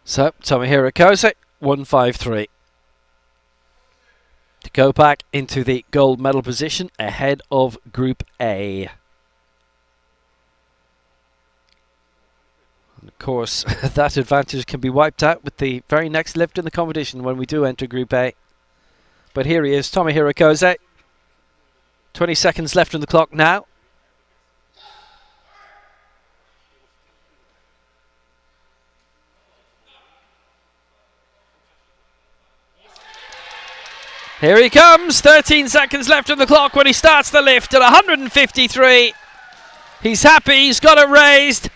So, Tomohiro Kose, 153. To go back into the gold medal position ahead of Group A. And of course, that advantage can be wiped out with the very next lift in the competition when we do enter Group A. But here he is, Tomohiro Kose. 20 seconds left on the clock now. Here he comes, 13 seconds left on the clock when he starts the lift at 153. He's happy, he's got it raised.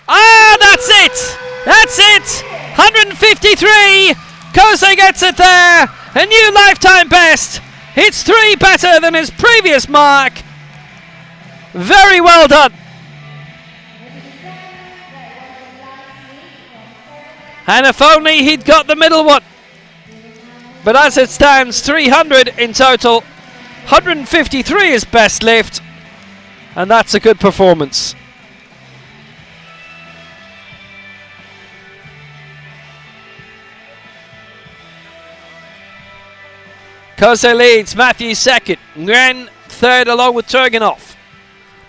Ah, that's it! That's it! 153! Kose gets it there! A new lifetime best! It's 3 better than his previous mark. Very well done. And if only he'd got the middle one. But as it stands, 300 in total, 153 is best lift, and that's a good performance. Kose leads, Matthew second, Nguyen third along with Turgenov.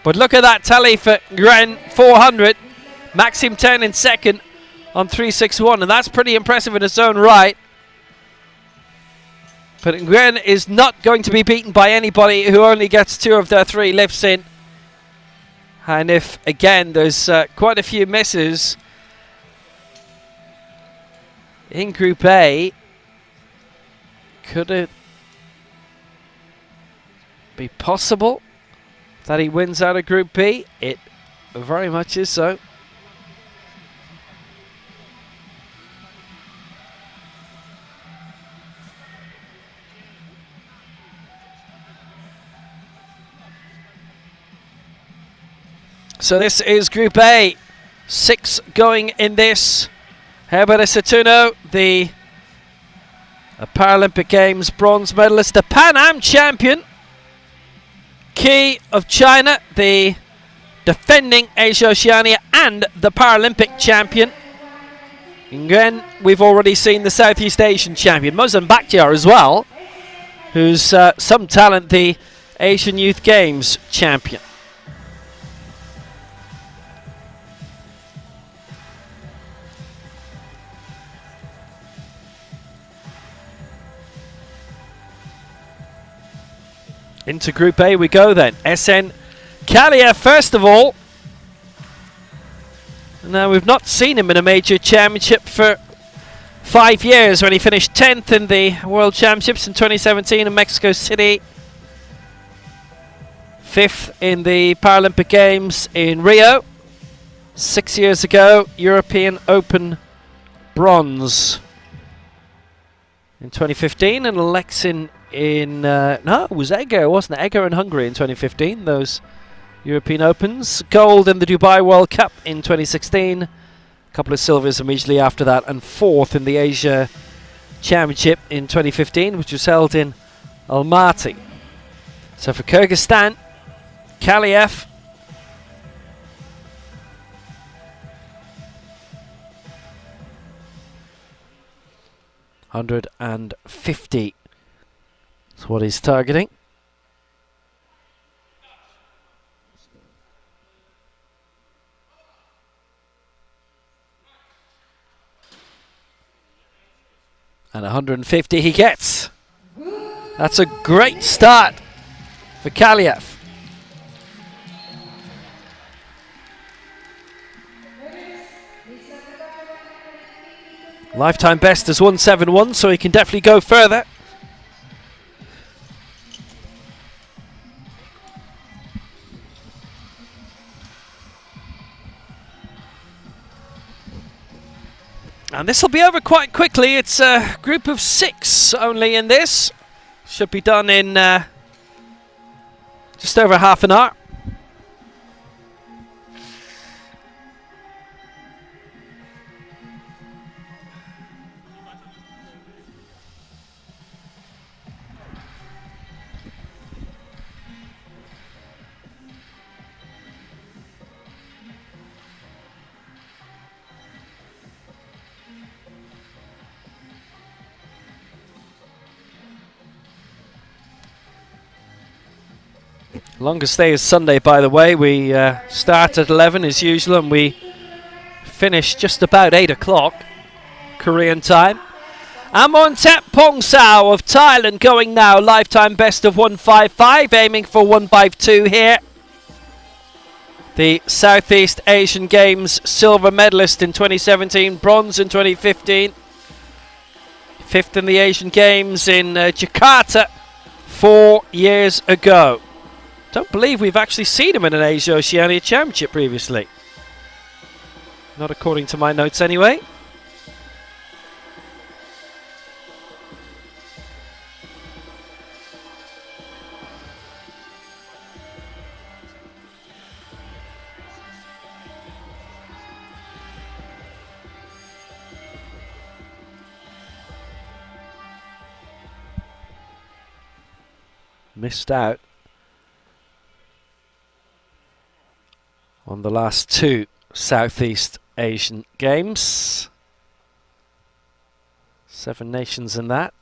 But look at that tally for Nguyen, 400, Maxim 10 in second on 361, and that's pretty impressive in its own right. But Nguyen is not going to be beaten by anybody who only gets 2 of their 3 lifts in. And if, again, there's quite a few misses in Group A, could it be possible that he wins out of Group B? It very much is so. So this is Group A. 6 going in this. Herbert Satuno, the Paralympic Games bronze medalist, the Pan Am champion. Ki of China, the defending Asia Oceania and the Paralympic champion. Nguyen, we've already seen the Southeast Asian champion. Mozambique as well, who's some talent, the Asian Youth Games champion. Into Group A we go then. SN Kaliev first of all. Now we've not seen him in a major championship for 5 years when he finished 10th in the World Championships in 2017 in Mexico City. 5th in the Paralympic Games in Rio. 6 years ago, European Open bronze. In 2015, and Alexin in no, it was Egger, wasn't it? Egger in Hungary in 2015, those European Opens. Gold in the Dubai World Cup in 2016. A couple of silvers immediately after that, and 4th in the Asia Championship in 2015, which was held in Almaty. So for Kyrgyzstan, Kaliev. $150 is what he's targeting. And 150 he gets. That's a great start for Kaliev. Lifetime best is 171, so he can definitely go further. And this will be over quite quickly. It's a group of 6 only in this. Should be done in just over half an hour. Longest day is Sunday, by the way. We start at 11 as usual, and we finish just about 8 o'clock Korean time. Amontep Pongsao of Thailand going now. Lifetime best of 155, aiming for 152 here. The Southeast Asian Games silver medalist in 2017, bronze in 2015. 5th in the Asian Games in Jakarta 4 years ago. Don't believe we've actually seen him in an Asia Oceania Championship previously. Not according to my notes anyway. Missed out on the last 2 Southeast Asian Games. 7 nations in that.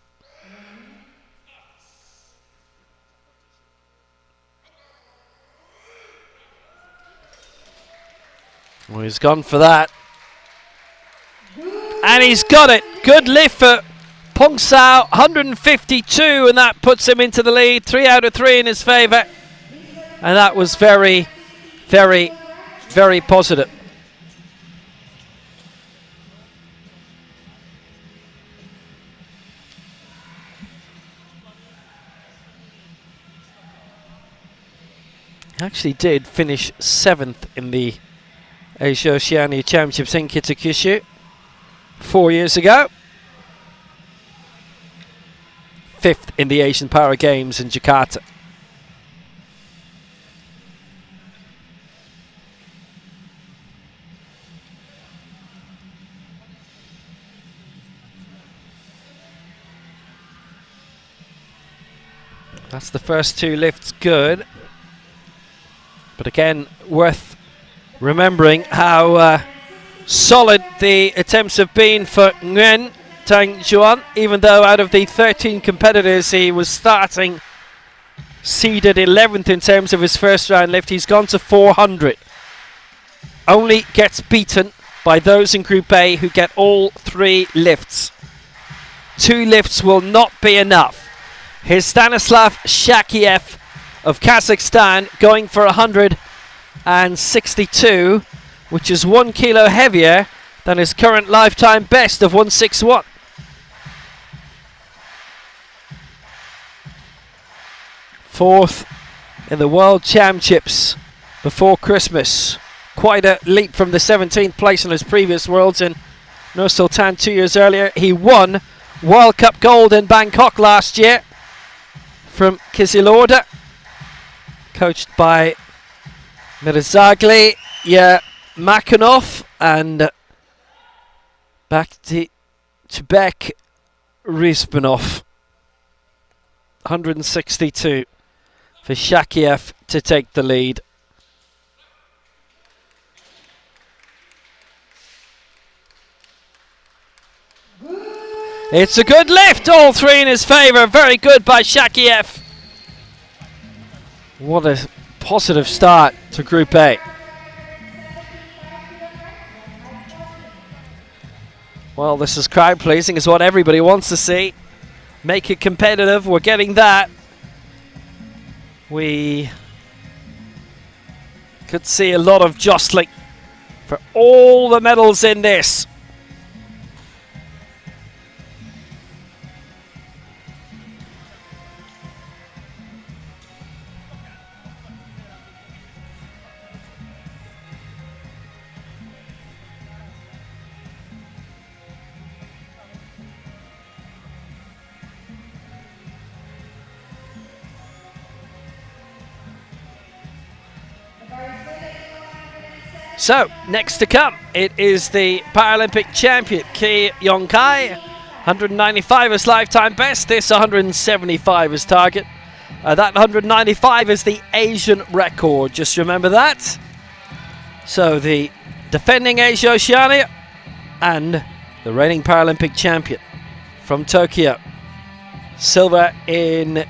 Well, he's gone for that. And he's got it. Good lift for Pongsao, 152, and that puts him into the lead. 3 out of 3 in his favour. And that was very, very positive. Actually did finish 7th in the Asia Oceania Championships in Kitakyushu 4 years ago. 5th in the Asian Para Games in Jakarta. That's the first 2 lifts good. But again, worth remembering how solid the attempts have been for Nguyen Tang Juan, even though out of the 13 competitors he was starting seeded 11th in terms of his first round lift. He's gone to 400. Only gets beaten by those in Group A who get all 3 lifts. 2 lifts will not be enough. Here's Stanislav Shakiev of Kazakhstan going for 162, which is 1 kilo heavier than his current lifetime best of 161. Fourth in the World Championships before Christmas. Quite a leap from the 17th place in his previous Worlds in Nur Sultan 2 years earlier. He won World Cup gold in Bangkok last year from Kizilorda, coached by Mirzagli Makanov and Chebek Rizbanov. 162 for Shakiev to take the lead. It's a good lift, all 3 in his favour. Very good by Shakiev. What a positive start to Group A. Well, this is crowd pleasing, is what everybody wants to see. Make it competitive, we're getting that. We could see a lot of jostling for all the medals in this. So, next to come, it is the Paralympic champion, Pyeongtaek. 195 is lifetime best, this 175 is target. That 195 is the Asian record, just remember that. So, the defending Asia Oceania and the reigning Paralympic champion from Tokyo. Silver in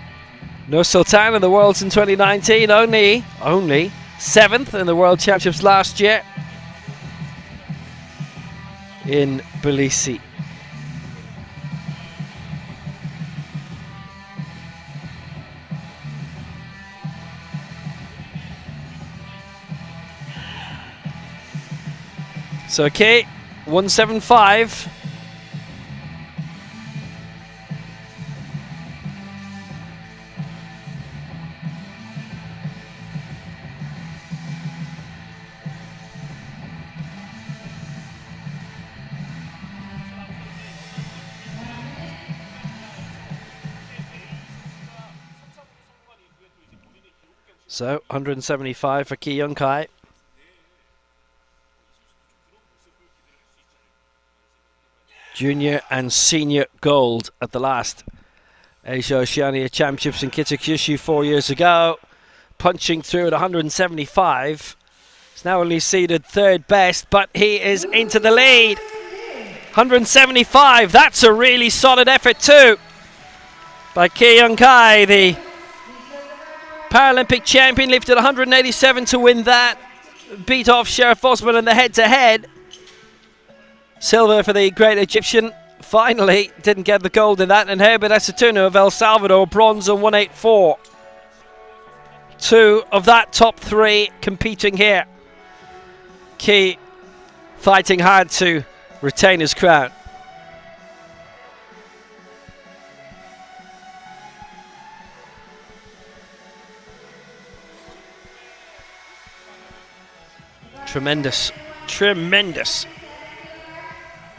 Nur Sultan in the Worlds in 2019, only 7th in the World Championships last year in Tbilisi. So, okay, 175. So, 175 for Pyeongtaek. Junior and senior gold at the last Asia Oceania Championships in Kitakyushu 4 years ago. Punching through at 175. He's now only seeded 3rd best, but he is into the lead. 175, that's a really solid effort too by Pyeongtaek, the Paralympic champion. Lifted 187 to win that. Beat off Sheriff Osman in the head-to-head. Silver for the great Egyptian. Finally, didn't get the gold in that. And Herbert Esatuno of El Salvador, bronze on 184. 2 of that top 3 competing here. Key fighting hard to retain his crown. Tremendous, tremendous.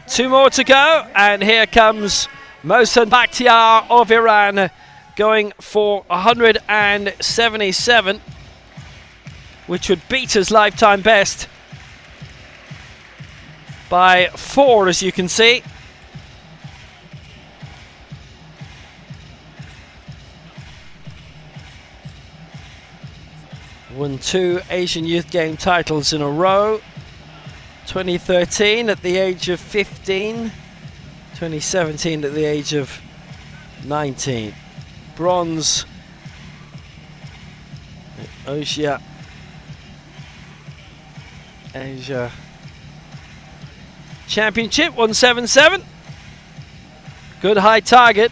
2 more to go, and here comes Mohsen Bakhtiar of Iran going for 177, which would beat his lifetime best by 4, as you can see. Won 2 Asian Youth Game titles in a row. 2013 at the age of 15. 2017 at the age of 19. Bronze Oceania Asia Championship 177. Good high target.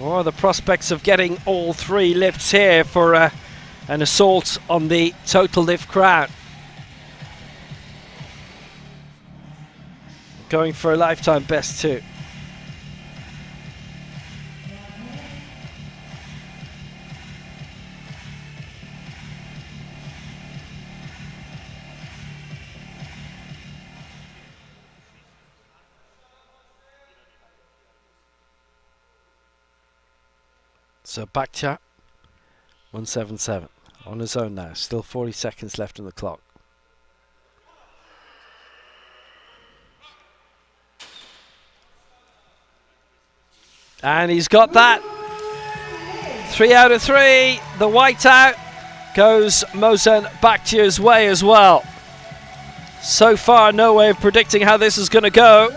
Or the prospects of getting all 3 lifts here for an assault on the total lift crowd. Going for a lifetime best too. So Pyeongtaek 177 on his own now. Still 40 seconds left on the clock. And he's got that. 3 out of 3. The whiteout goes Mosen Baekje's way as well. So far, no way of predicting how this is going to go.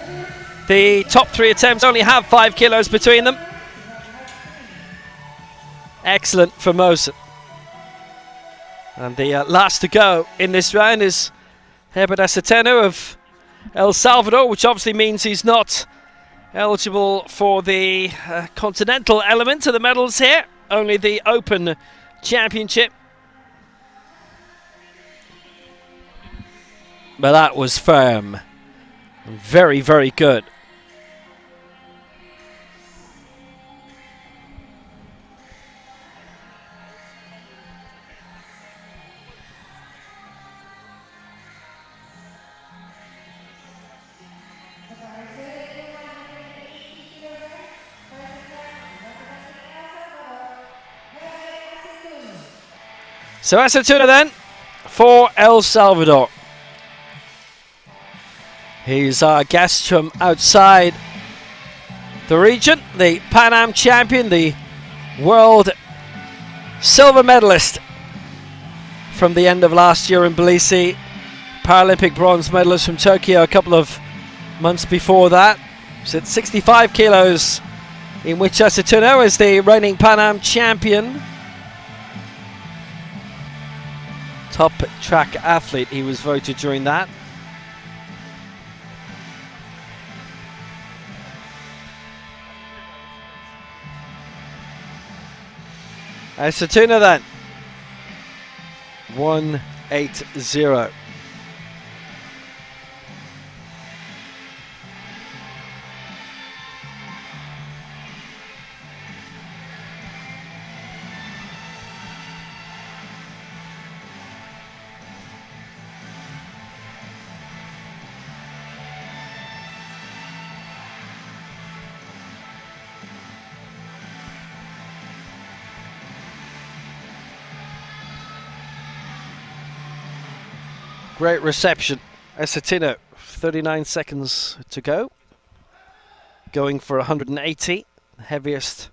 The top 3 attempts only have 5 kilos between them. Excellent for Mosen. And the last to go in this round is Herbert Aceteno of El Salvador, which obviously means he's not eligible for the continental element of the medals here. Only the Open Championship. But that was firm. Very, very good. So Acetuna then for El Salvador. He's our guest from outside the region, the Pan Am champion, the world silver medalist from the end of last year in Tbilisi, Paralympic bronze medalist from Tokyo a couple of months before that. He's at 65 kilos, in which Acetuna is the reigning Pan Am champion. Top track athlete, he was voted during that. Acetuna then 180. Great reception. Acetino, 39 seconds to go. Going for 180. Heaviest,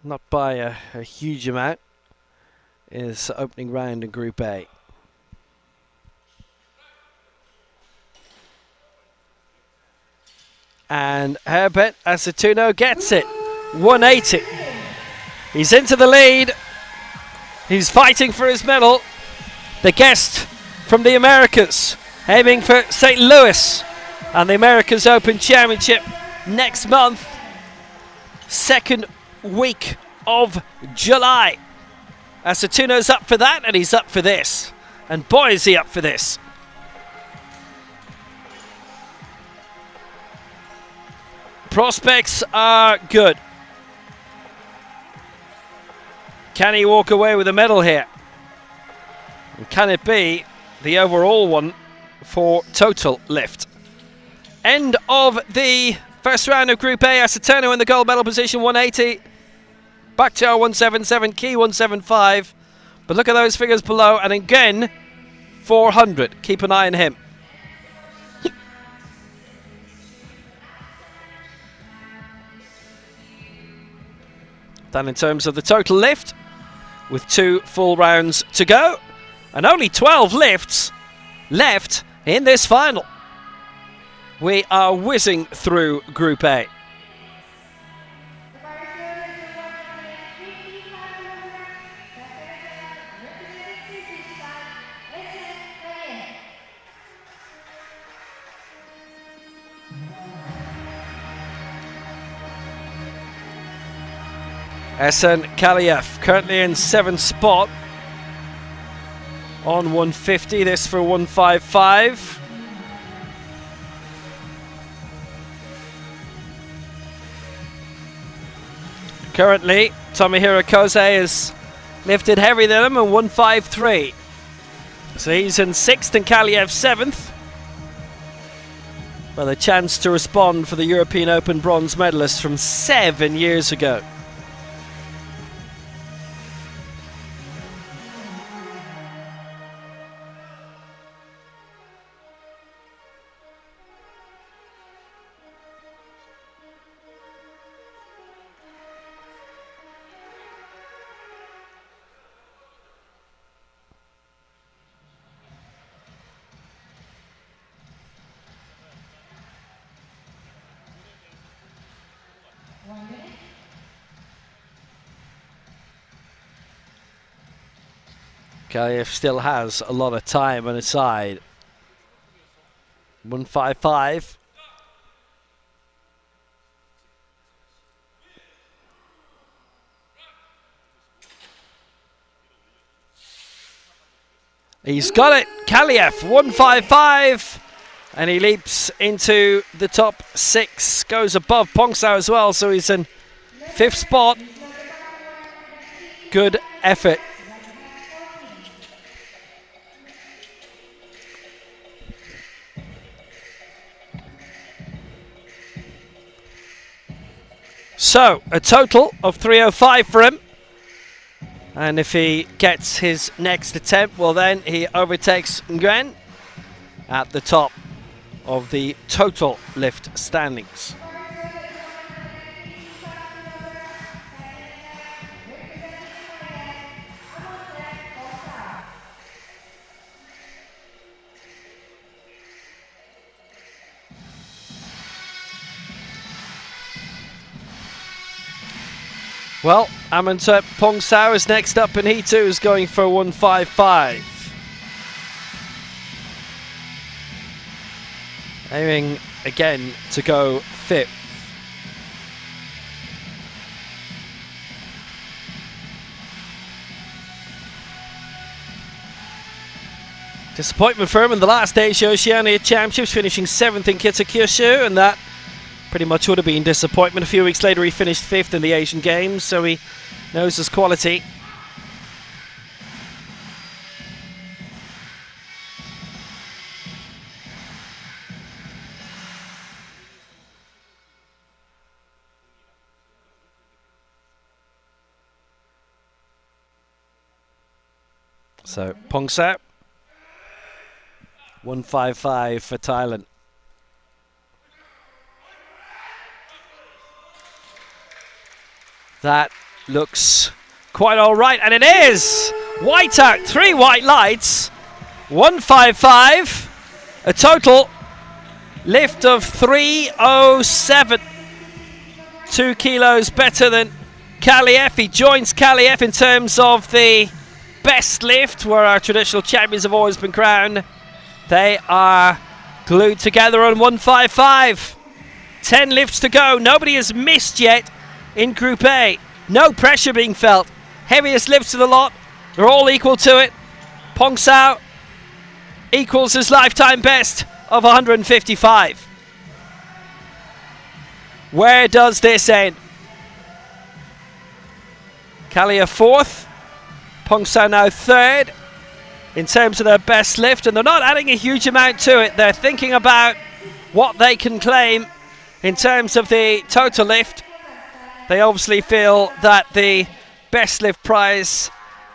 not by a huge amount, is opening round in Group A. And Herbert Acetino gets it. 180. He's into the lead. He's fighting for his medal. The guest from the Americas, aiming for St. Louis and the Americas Open Championship next month, second week of July. Acetino's up for that, and he's up for this. And boy, is he up for this. Prospects are good. Can he walk away with a medal here? And can it be the overall one for total lift? End of the first round of Group A. Acetino in the gold medal position, 180. Pyeongtaek 177, Key 175. But look at those figures below, and again, 400. Keep an eye on him. Then in terms of the total lift, with 2 full rounds to go, and only 12 lifts left in this final. We are whizzing through Group A. Esen Kaliev currently in 7th spot on 150, this for 155. Currently, Tomohiro Kosei is lifted heavier than him in 153. So he's in 6th and Kaliev 7th. Well, a chance to respond for the European Open bronze medalist from 7 years ago. Kaliev still has a lot of time on his side. 155. He's got it. Kaliev 155. And he leaps into the top 6. Goes above Pyeongtaek as well. So he's in 5th spot. Good effort. So, a total of 305 for him. And if he gets his next attempt, well then he overtakes Nguyen at the top of the total lift standings. Well, Amintep Pyeongtaek is next up, and he too is going for 155. Aiming again to go 5th. Disappointment for him in the last Asia Oceania Championships, finishing 7th in Kitakyushu, and that pretty much would have been disappointment. A few weeks later he finished 5th in the Asian Games, so he knows his quality. So Pyeongtaek 155 for Thailand. That looks quite all right, and it is! White out, 3 white lights, 155, a total lift of 307. 2 kilos better than Kaliev. He joins Kaliev in terms of the best lift, where our traditional champions have always been crowned. They are glued together on 155. 10 lifts to go. Nobody has missed yet in Group A. No pressure being felt. Heaviest lifts of the lot. They're all equal to it. Pyeongtaek equals his lifetime best of 155. Where does this end? Kaliev 4th. Pyeongtaek now 3rd in terms of their best lift, and they're not adding a huge amount to it. They're thinking about what they can claim in terms of the total lift. They obviously feel that the best lift prize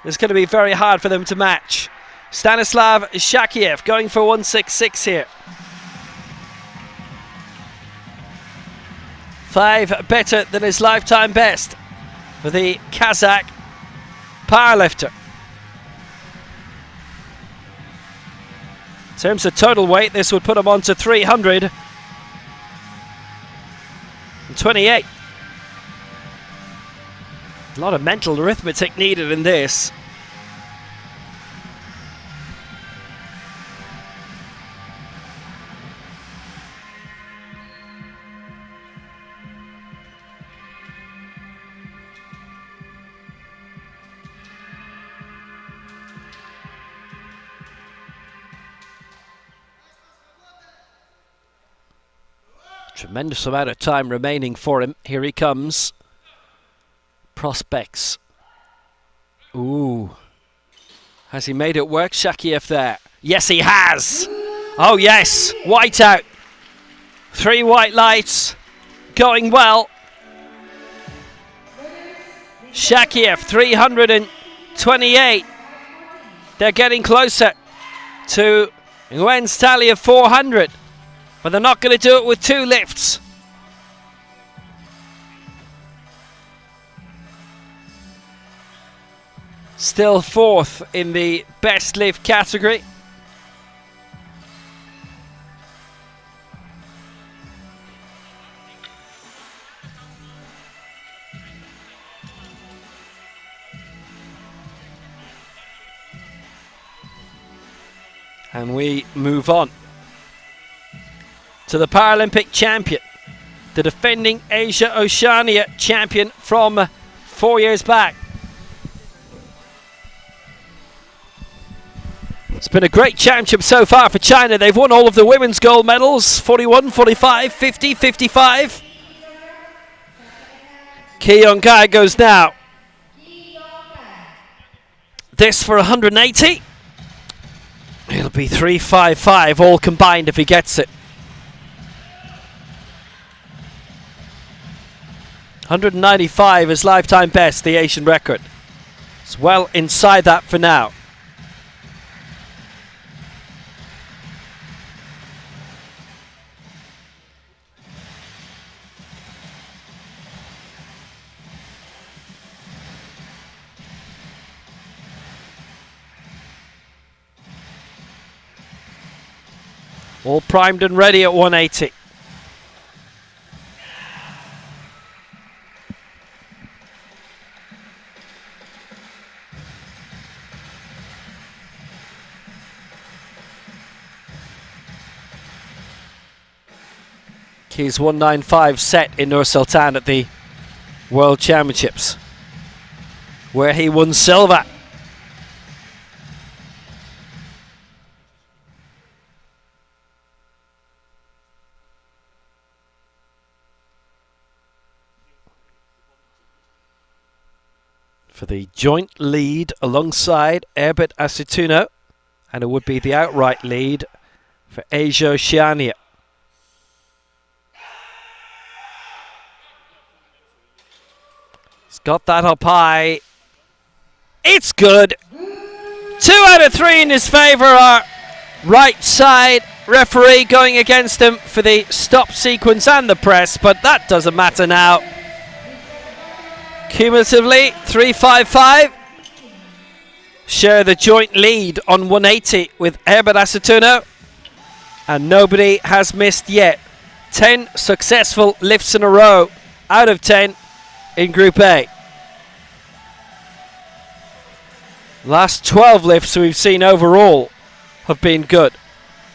is going to be very hard for them to match. Stanislav Shakiev going for 166 here. 5 better than his lifetime best for the Kazakh powerlifter. In terms of total weight, this would put him on to 328. A lot of mental arithmetic needed in this. Tremendous amount of time remaining for him. Here he comes. Prospects. Ooh. Has he made it work, Shakiev there? Yes, he has. Oh, yes. White out. 3 white lights. Going well. Shakiev, 328. They're getting closer to Nguyen's tally of 400. But they're not going to do it with 2 lifts. Still 4th in the best lift category. And we move on to the Paralympic champion, the defending Asia Oceania champion from 4 years back. It's been a great championship so far for China. They've won all of the women's gold medals, 41, 45, 50, 55. Pyeongtaek goes now. This for 180. It'll be 355 all combined if he gets it. 195 is lifetime best, the Asian record. It's well inside that for now. All primed and ready at 180. He's 195 set in Nur Sultan at the World Championships, where he won silver. For the joint lead alongside Herbert Aceituno, and it would be the outright lead for Asia Oceania. He's got that up high. It's good. 2 out of 3 in his favour. Our right side referee going against him for the stop sequence and the press, but that doesn't matter now. Cumulatively, 355. Share the joint lead on 180 with Herbert Aceituno. And nobody has missed yet. 10 successful lifts in a row out of 10 in Group A. Last 12 lifts we've seen overall have been good.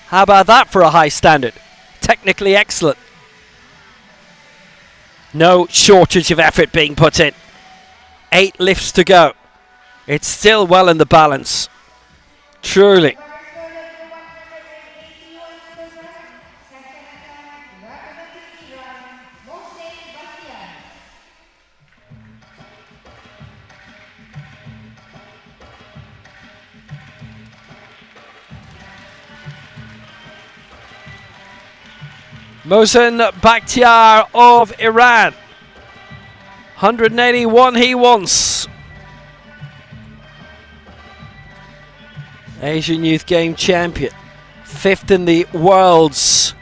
How about that for a high standard? Technically excellent. No shortage of effort being put in. 8 lifts to go. It's still well in the balance. Truly. Mohsen Bakhtiar of Iran. 181 he wants. Asian Youth Game champion. 5th in the Worlds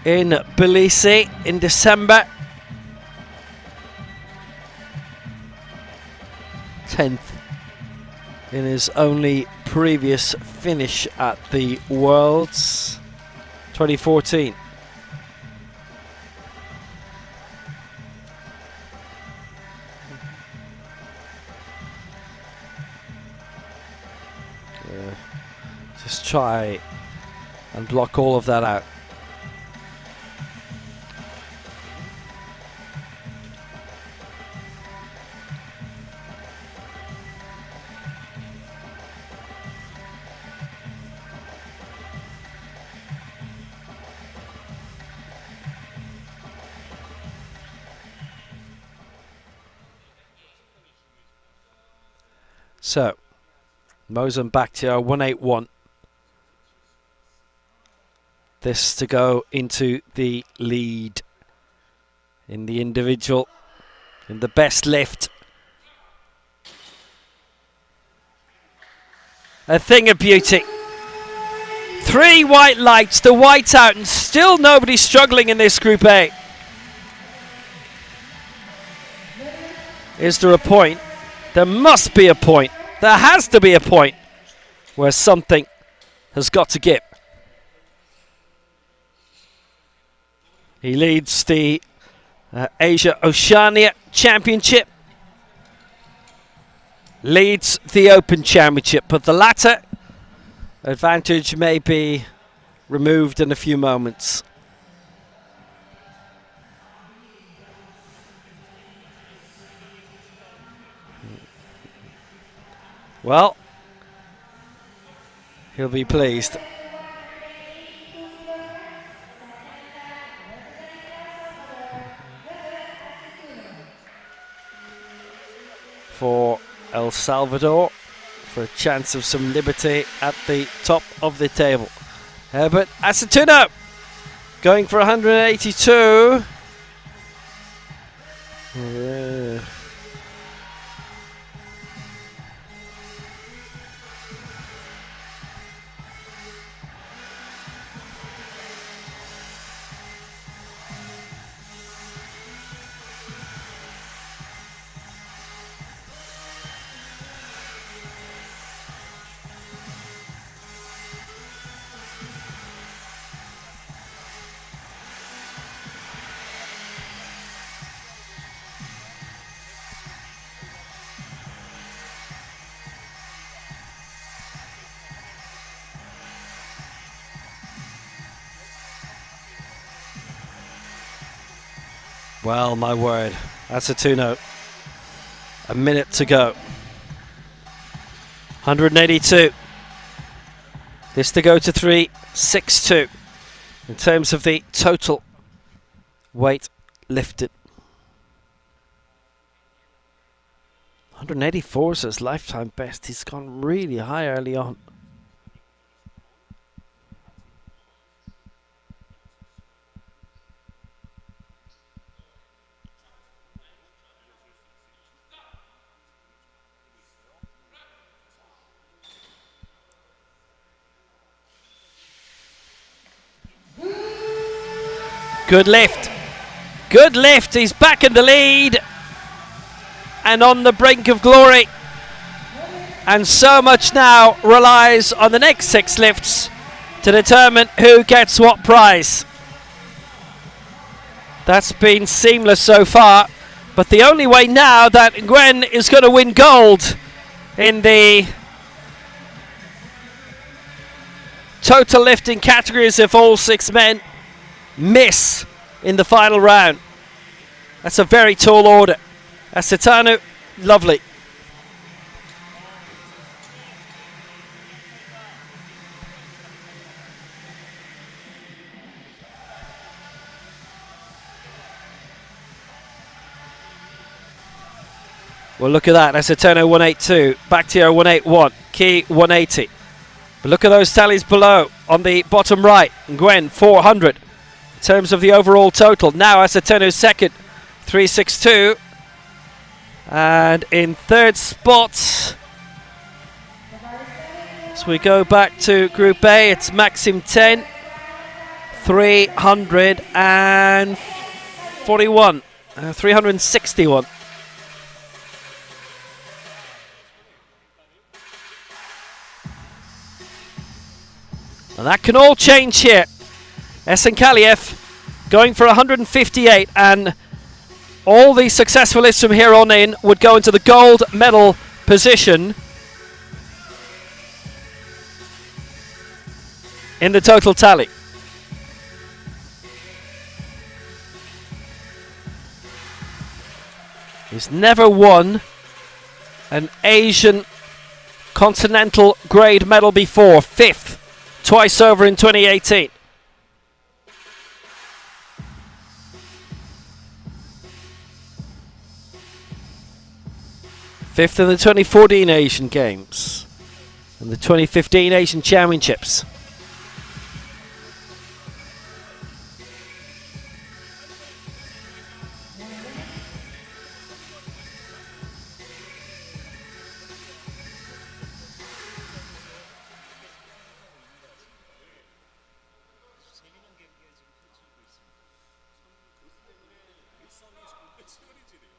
in Tbilisi in December. 10th in his only previous finish at the Worlds, 2014. Just try and block all of that out. So, Mozambique to 181. This to go into the lead in the individual, in the best lift. A thing of beauty. 3 white lights, the white out, and still nobody struggling in this Group A. Is there a point? There must be a point. There has to be a point where something has got to give. He leads the Asia Oceania Championship. Leads the Open Championship, but the latter advantage may be removed in a few moments. Well, he'll be pleased. For El Salvador, for a chance of some liberty at the top of the table. Herbert Aceituno going for 182. Well, my word, Aceituno, a minute to go. 182. This to go to 362 in terms of the total weight lifted. 184 is his lifetime best. He's gone really high early on. Good lift. Good lift. He's back in the lead and on the brink of glory. And so much now relies on the next 6 lifts to determine who gets what prize. That's been seamless so far. But the only way now that Nguyen is going to win gold in the total lifting categories if all 6 men miss in the final round. That's a very tall order. Aceituno, lovely. Well, look at that. Aceituno 182, Bakhtiar 181, Key 180. But look at those tallies below on the bottom right. Nguyen 400 in terms of the overall total. Now Aceituno second, 362. And in third spot, as we go back to Group A, it's Maxim 10, 341, 361. And that can all change here. Esenkaliev going for 158, and all the successful lists from here on in would go into the gold medal position in the total tally. He's never won an Asian continental grade medal before, 5th. Twice over in 2018. 5th in the 2014 Asian Games and the 2015 Asian Championships.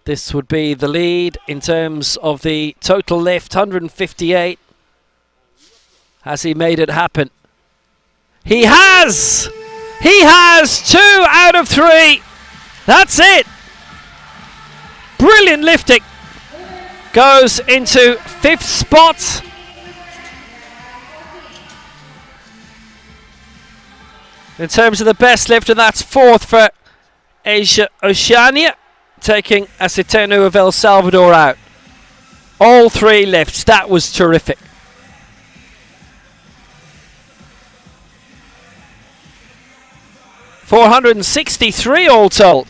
This would be the lead in terms of the total lift, 158. Has he made it happen? He has! He has 2 out of 3. That's it. Brilliant lifting. Goes into 5th spot. In terms of the best lift, and that's 4th for Oceania, taking Asitenu of El Salvador out. All 3 lifts. That was terrific. $463 all told.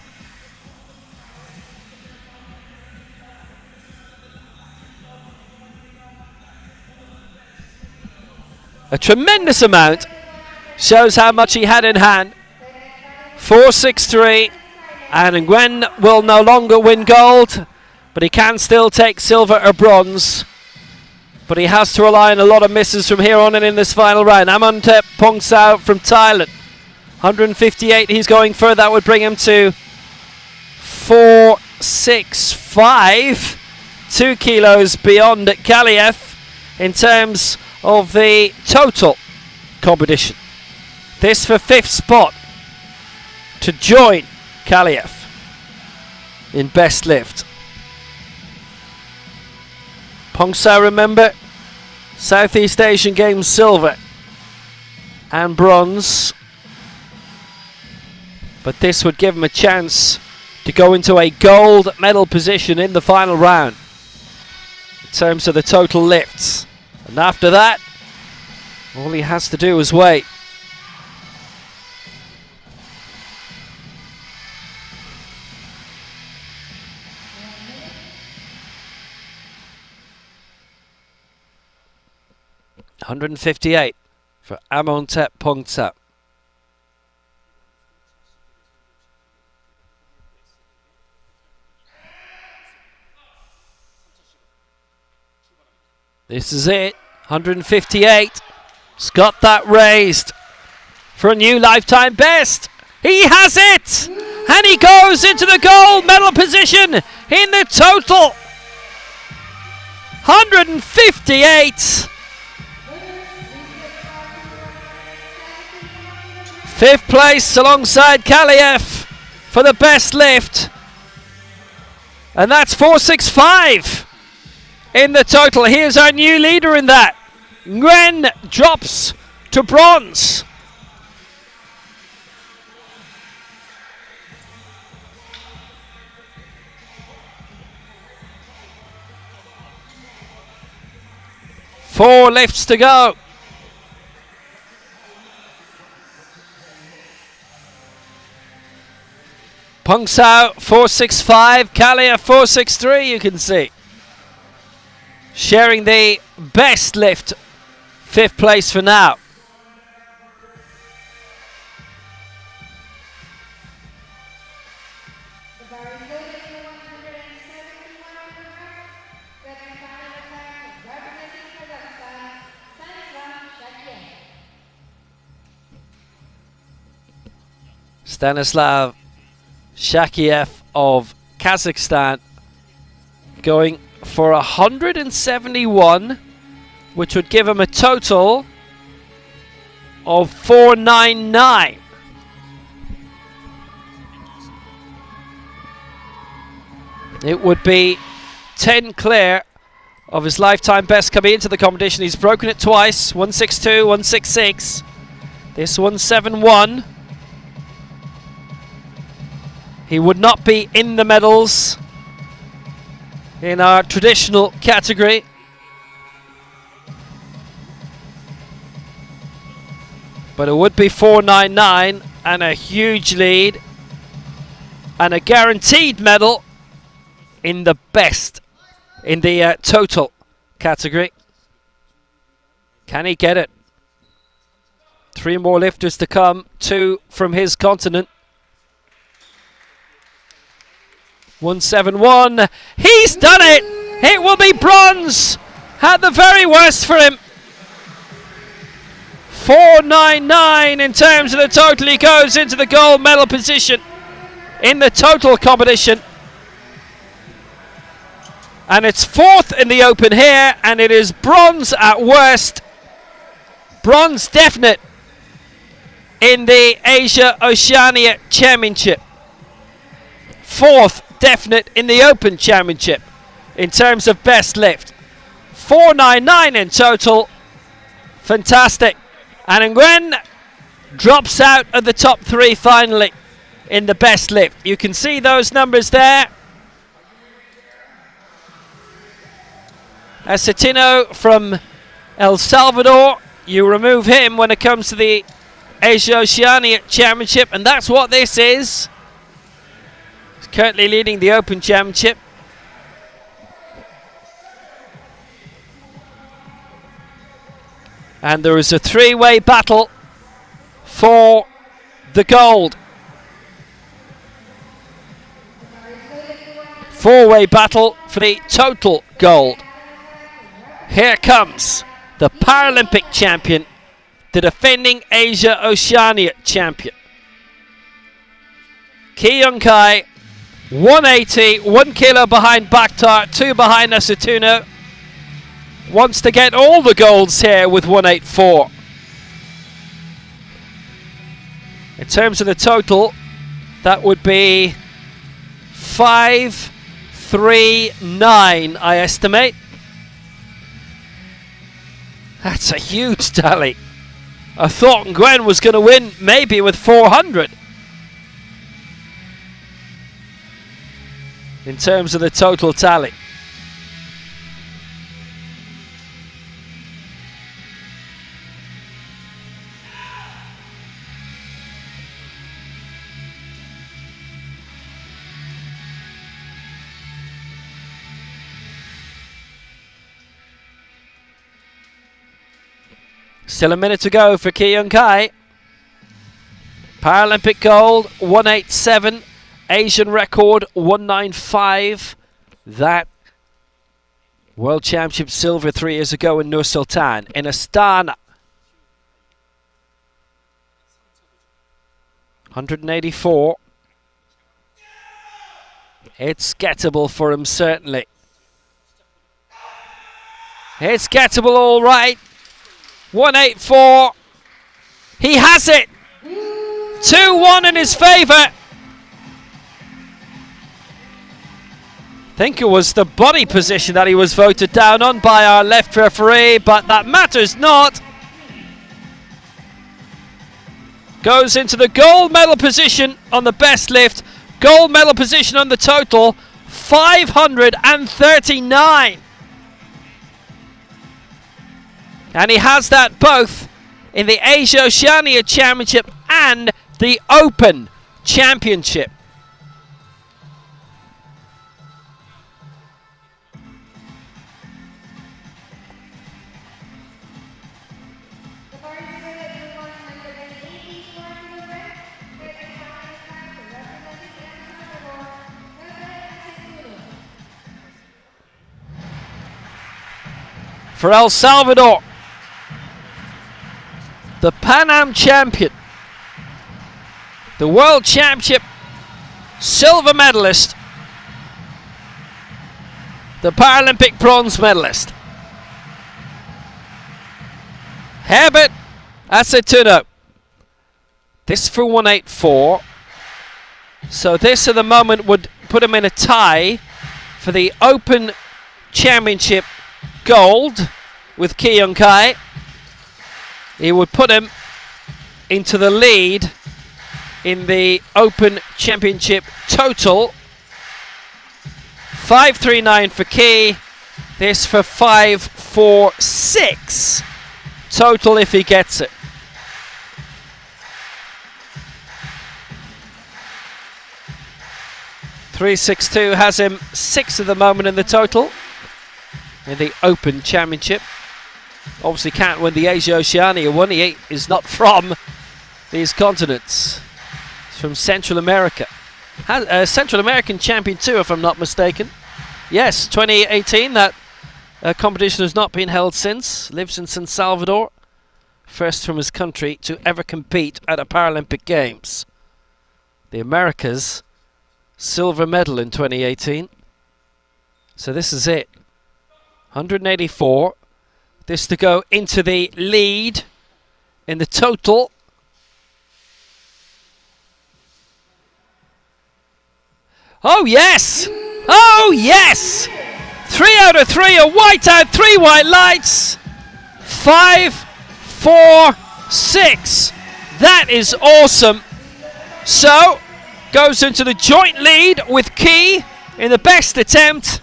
A tremendous amount. Shows how much he had in hand. 463. And Nguyen will no longer win gold, but he can still take silver or bronze. But he has to rely on a lot of misses from here on and in this final round. Amontep Pongsao from Thailand. 158 he's going for. That would bring him to 465. 2 kilos beyond Kaliev in terms of the total competition. This for 5th spot to join Kaliev in best lift. Pongsao, remember, Southeast Asian Games silver and bronze, but this would give him a chance to go into a gold medal position in the final round in terms of the total lifts. And after that, all he has to do is wait. $158 for Amontep Pongsao. This is it. 158. He's got that raised for a new lifetime best. He has it! And he goes into the gold medal position in the total. 158. 5th place alongside Kaliev for the best lift. And that's 465 in the total. Here's our new leader in that. Nguyen drops to bronze. Four lifts to go. Pongsao 465, Kaliev 463, you can see. Sharing the best lift, 5th place for now. Stanislav Shakiev of Kazakhstan going for 171, which would give him a total of 499. It would be 10 clear of his lifetime best coming into the competition. He's broken it twice, 162, 166. This 171. He would not be in the medals in our traditional category. But it would be 499 and a huge lead and a guaranteed medal in the best in the total category. Can he get it? 3 more lifters to come, 2 from his continent. 171. He's done it! It will be bronze at the very worst for him. 499 in terms of the total. He goes into the gold medal position in the total competition. And it's 4th in the open here, and it is bronze at worst. Bronze definite in the Asia Oceania Championship. 4th definite in the Open Championship in terms of best lift. 499 in total. Fantastic. And Nguyen drops out of the top 3 finally in the best lift. You can see those numbers there. Acetino from El Salvador. You remove him when it comes to the Asia Oceania Championship, and that's what this is. He's currently leading the Open Championship. And there is a 3-way battle for the gold. 4-way battle for the total gold. Here comes the Paralympic champion, the defending Asia Oceania champion. Pyeongtaek, 180, 1 kilo behind Bakhtar, 2 behind Acetino. Wants to get all the golds here with 184. In terms of the total, that would be 539, I estimate. That's a huge tally. I thought Nguyen was going to win maybe with 400. In terms of the total tally. Still a minute to go for Pyeongtaek. Paralympic gold, 187. Asian record, 195. That World Championship silver 3 years ago in Nur Sultan, in Astana. 184. It's gettable for him, certainly. It's gettable all right. 184. He has it. 2-1 in his favour. I think it was the body position that he was voted down on by our left referee, but that matters not. Goes into the gold medal position on the best lift. Gold medal position on the total. 539. And he has that both in the Asia Oceania Championship and the Open Championship. For El Salvador, the Pan Am champion, the World Championship silver medalist, the Paralympic bronze medalist, Herbert Acetino. This for 184. So this at the moment would put him in a tie for the Open Championship gold with Pyeongtaek. He would put him into the lead in the Open Championship total. 539 for Key. This for 546 total if he gets it. .362 has him 6 at the moment in the total. in the Open Championship. Obviously can't win the Asia Oceania one. He is not from these continents. He's from Central America. Central American champion too, if I'm not mistaken. Yes, 2018. That competition has not been held since. Lives in San Salvador. First from his country to ever compete at a Paralympic Games. The Americas, silver medal in 2018. So this is it. 184. This to go into the lead in the total. Oh yes! Oh yes! 3 out of 3, a white out, 3 white lights. 5, 4, 6. That is awesome. So, goes into the joint lead with Key in the best attempt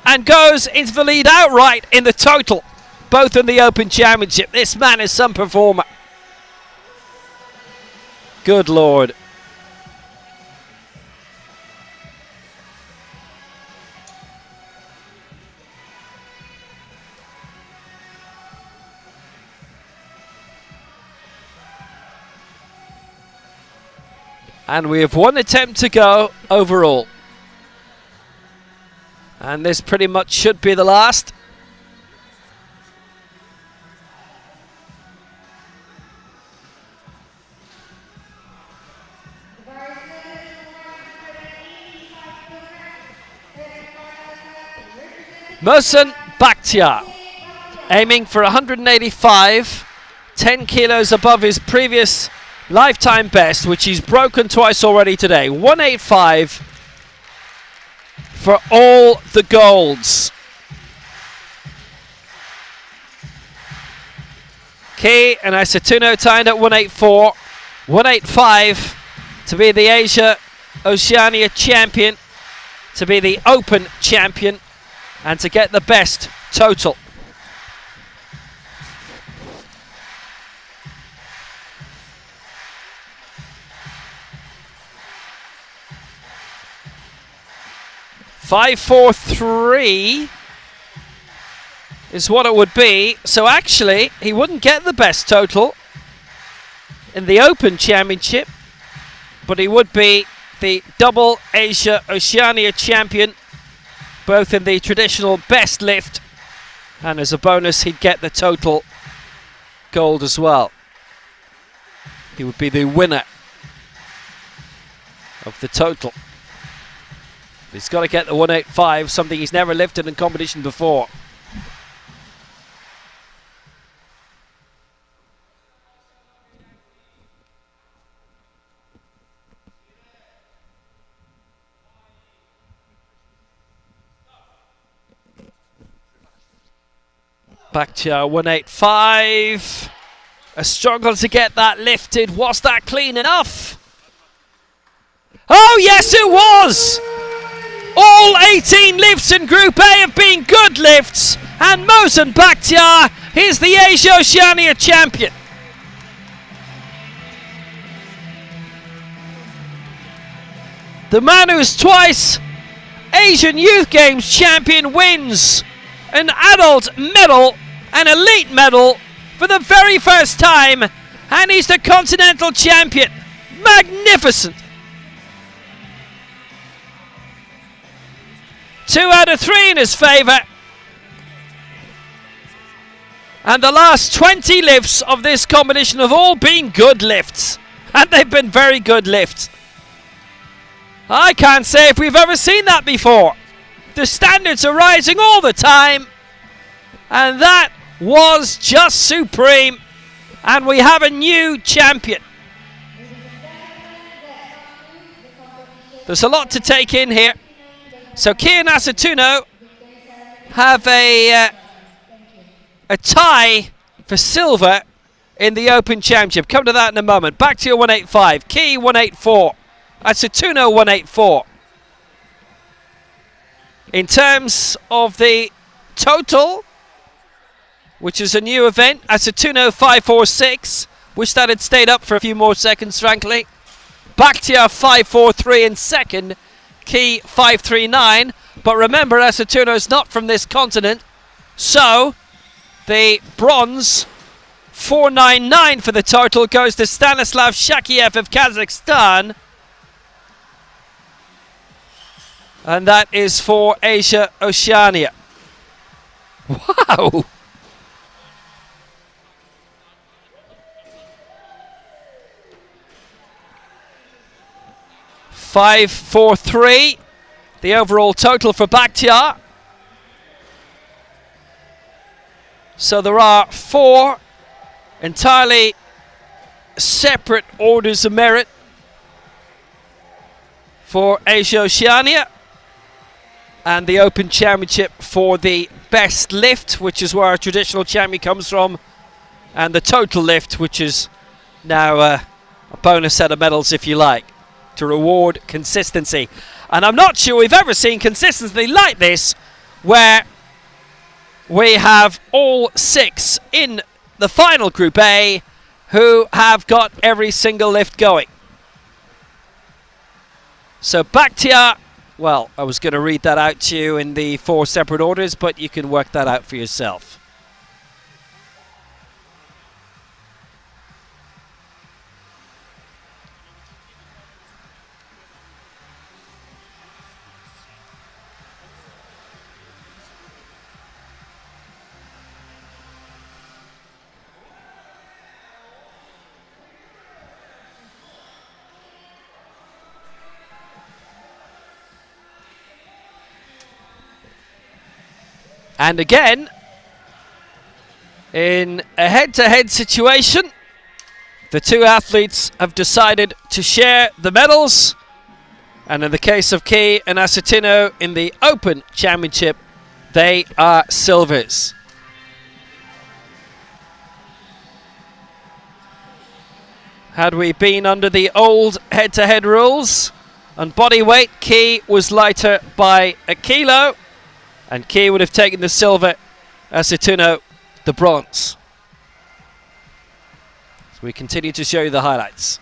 and goes into the lead outright in the total, both in the Open Championship. This man is some performer. Good Lord. And we have 1 attempt to go overall. And this pretty much should be the last. Mohsen Bakhtiar, aiming for 185, 10 kilos above his previous lifetime best, which he's broken twice already today. 185 for all the golds. Key and Isatuno tied at 184. 185 to be the Asia Oceania champion, to be the Open champion, and to get the best total. Five, 4, 3 is what it would be. So actually, he wouldn't get the best total in the Open Championship, but he would be the double Asia Oceania champion, both in the traditional best lift, and as a bonus, he'd get the total gold as well. He would be the winner of the total. He's got to get the 185, something he's never lifted in competition before. Bakhtiar 185. A struggle to get that lifted. Was that clean enough? Oh yes, it was! All 18 lifts in Group A have been good lifts, and Mohsen Bakhtiar is the Asia Oceania champion. The man who's twice Asian Youth Games champion wins an adult medal, an elite medal for the very first time, and he's the continental champion. Magnificent. 2 out of 3 in his favour. And the last 20 lifts of this competition have all been good lifts. And they've been very good lifts. I can't say if we've ever seen that before. The standards are rising all the time. And that was just supreme. And we have a new champion. There's a lot to take in here. So Key and Isatuno have a tie for silver in the Open Championship. Come to that in a moment. Back to your 185. Key 184. Isatuno 184. In terms of the total, which is a new event, Isatuno 546. Wish that had stayed up for a few more seconds, frankly. Bakhtiar 543 in second. Key 539, but remember Isatuno is not from this continent. So the bronze, 499 for the total, goes to Stanislav Shakiev of Kazakhstan. And that is for Asia Oceania. Wow! $543, the overall total for Bakhtiar. So there are 4 entirely separate orders of merit for Asia Oceania, and the Open Championship for the best lift, which is where our traditional champion comes from, and the total lift, which is now a bonus set of medals, if you like, to reward consistency. And I'm not sure we've ever seen consistency like this, where we have all 6 in the final Group A who have got every single lift going. So Bakhtiar, well, I was going to read that out to you in the 4 separate orders, but you can work that out for yourself. And again, in a head-to-head situation, the 2 athletes have decided to share the medals. And in the case of Key and Asatino in the Open Championship, they are silvers. Had we been under the old head-to-head rules, on body weight, Key was lighter by a kilo, and Key would have taken the silver, Asatino the bronze. So we continue to show you the highlights.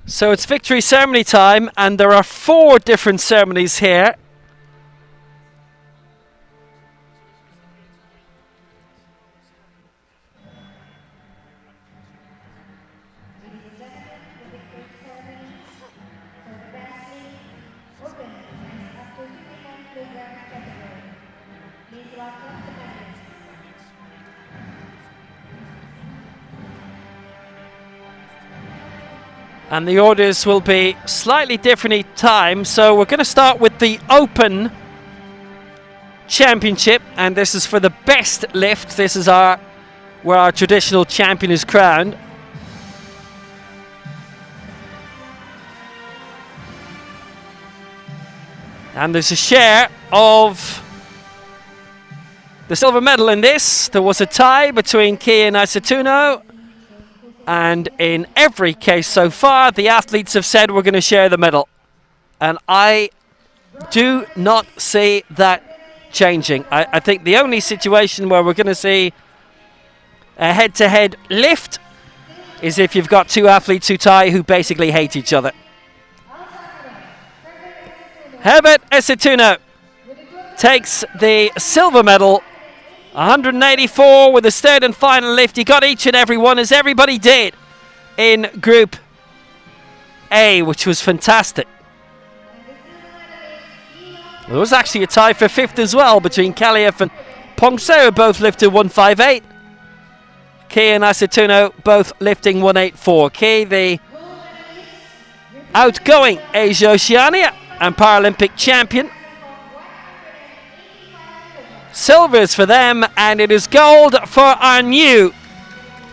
So it's victory ceremony time, and there are 4 different ceremonies here. And the orders will be slightly different each time. So we're going to start with the Open Championship, and this is for the best lift. This is where our traditional champion is crowned. And there's a share of the silver medal in this. There was a tie between Kei and Asatuno. And in every case so far, the athletes have said we're going to share the medal. And I do not see that changing. I think the only situation where we're going to see a head-to-head lift is if you've got 2 athletes who tie who basically hate each other. Herbert Esituno takes the silver medal. 184 with the third and final lift. He got each and every one, as everybody did in Group A, which was fantastic. There was actually a tie for 5th as well between Kaliev and Pyeongtaek, who both lifted 158. Kei and Asatuno both lifting 184. Kei, the outgoing Asia Oceania and Paralympic champion. Silvers for them, and it is gold for our new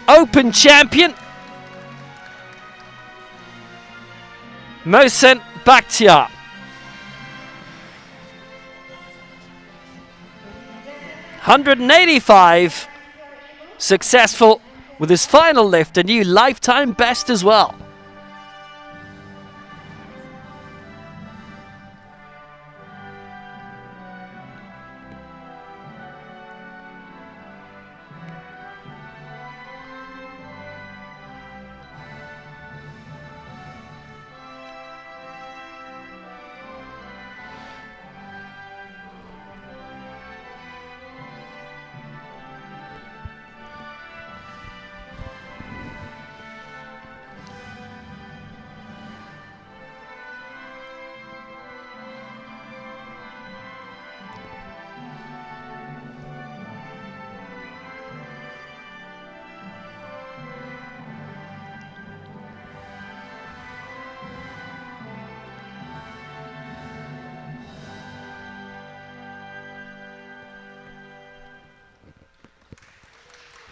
Open champion, Mohsen Bakhtiar. $185, successful with his final lift, a new lifetime best as well.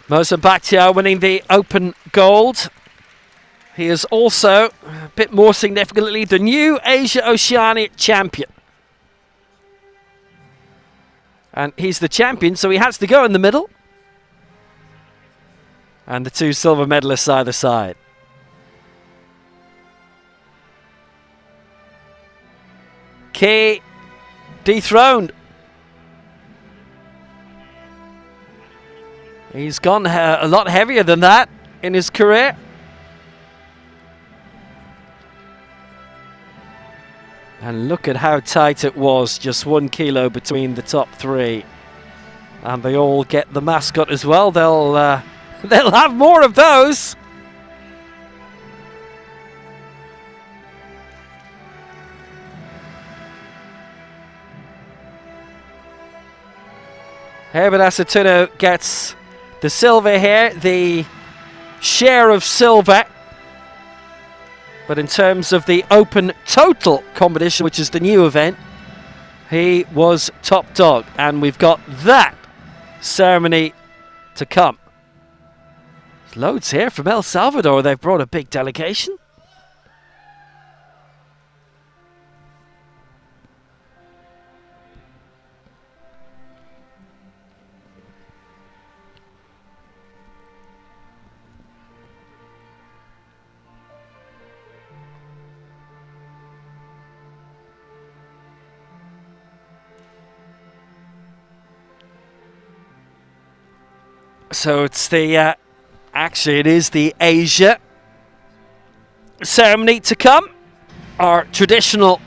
Mohsen Bakhtiar winning the Open gold. He is also, a bit more significantly, the new Asia Oceania champion. And he's the champion, so he has to go in the middle. And the 2 silver medalists either side. Kei dethroned. He's gone a lot heavier than that in his career. And look at how tight it was, just 1 kilo between the top 3. And they all get the mascot as well. They'll have more of those. Herbert Asatuno gets the silver here, the share of silver. But in terms of the Open total competition, which is the new event, he was top dog. And we've got that ceremony to come. There's loads here from El Salvador. They've brought a big delegation. So it's the, actually it is the Asia ceremony to come. Our traditional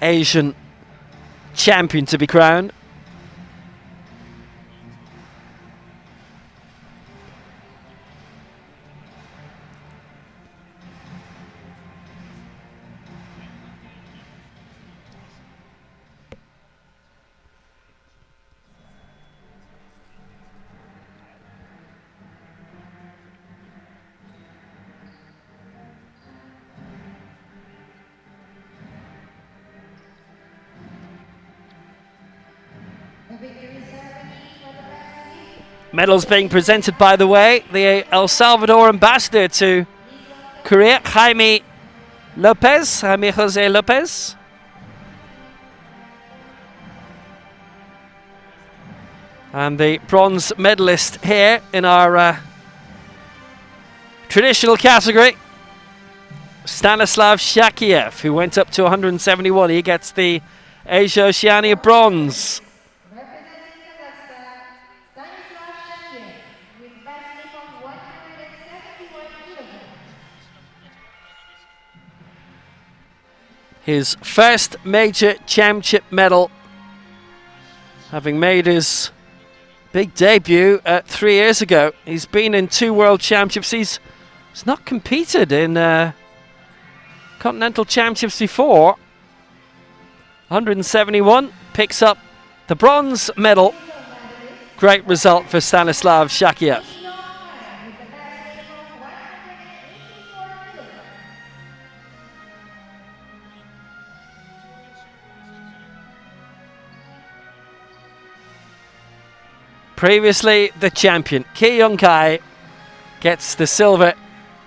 Asian champion to be crowned. Medals being presented, by the way, the El Salvador ambassador to Korea, Jaime Jose Lopez. And the bronze medalist here in our traditional category, Stanislav Shakiev, who went up to 171. He gets the Asia Oceania bronze. His first major championship medal, having made his big debut 3 years ago. He's been in 2 world championships. He's not competed in continental championships before. 171, picks up the bronze medal. Great result for Stanislav Shakiev. Previously the champion, Pyeongtaek, gets the silver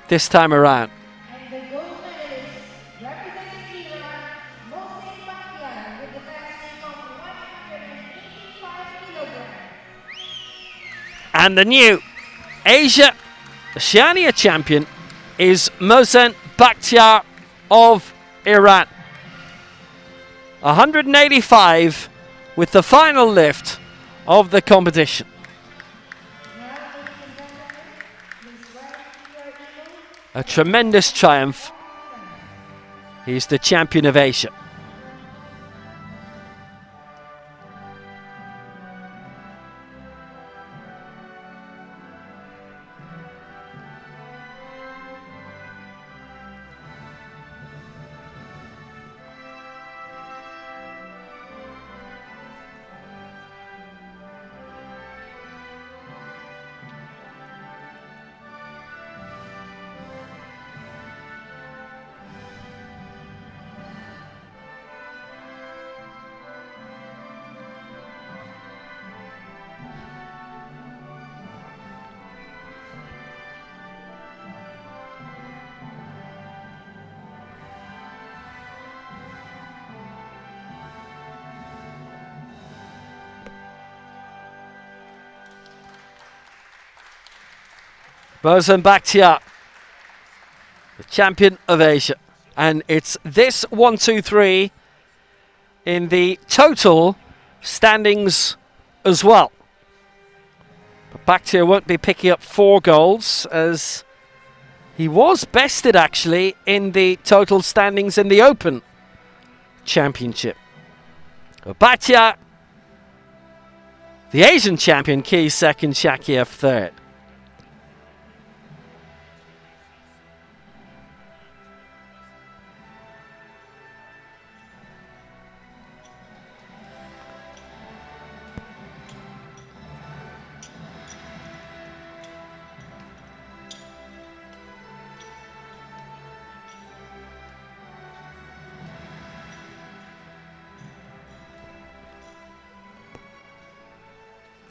this time around. And the gold medalist representing Iran, Mohsen Bakhtiar, with the best of 185 kilograms. And the new Asia Oceania champion is Mohsen Bakhtiar of Iran. 185 with the final lift of the competition. A tremendous triumph. He's the champion of Asia. Mohsen Bakhtiar, the champion of Asia. And it's this 1-2-3 in the total standings as well. But Bakhtiar won't be picking up 4 golds, as he was bested actually in the total standings in the Open Championship. Bakhtiar, the Asian champion, Key second, Shakiev third.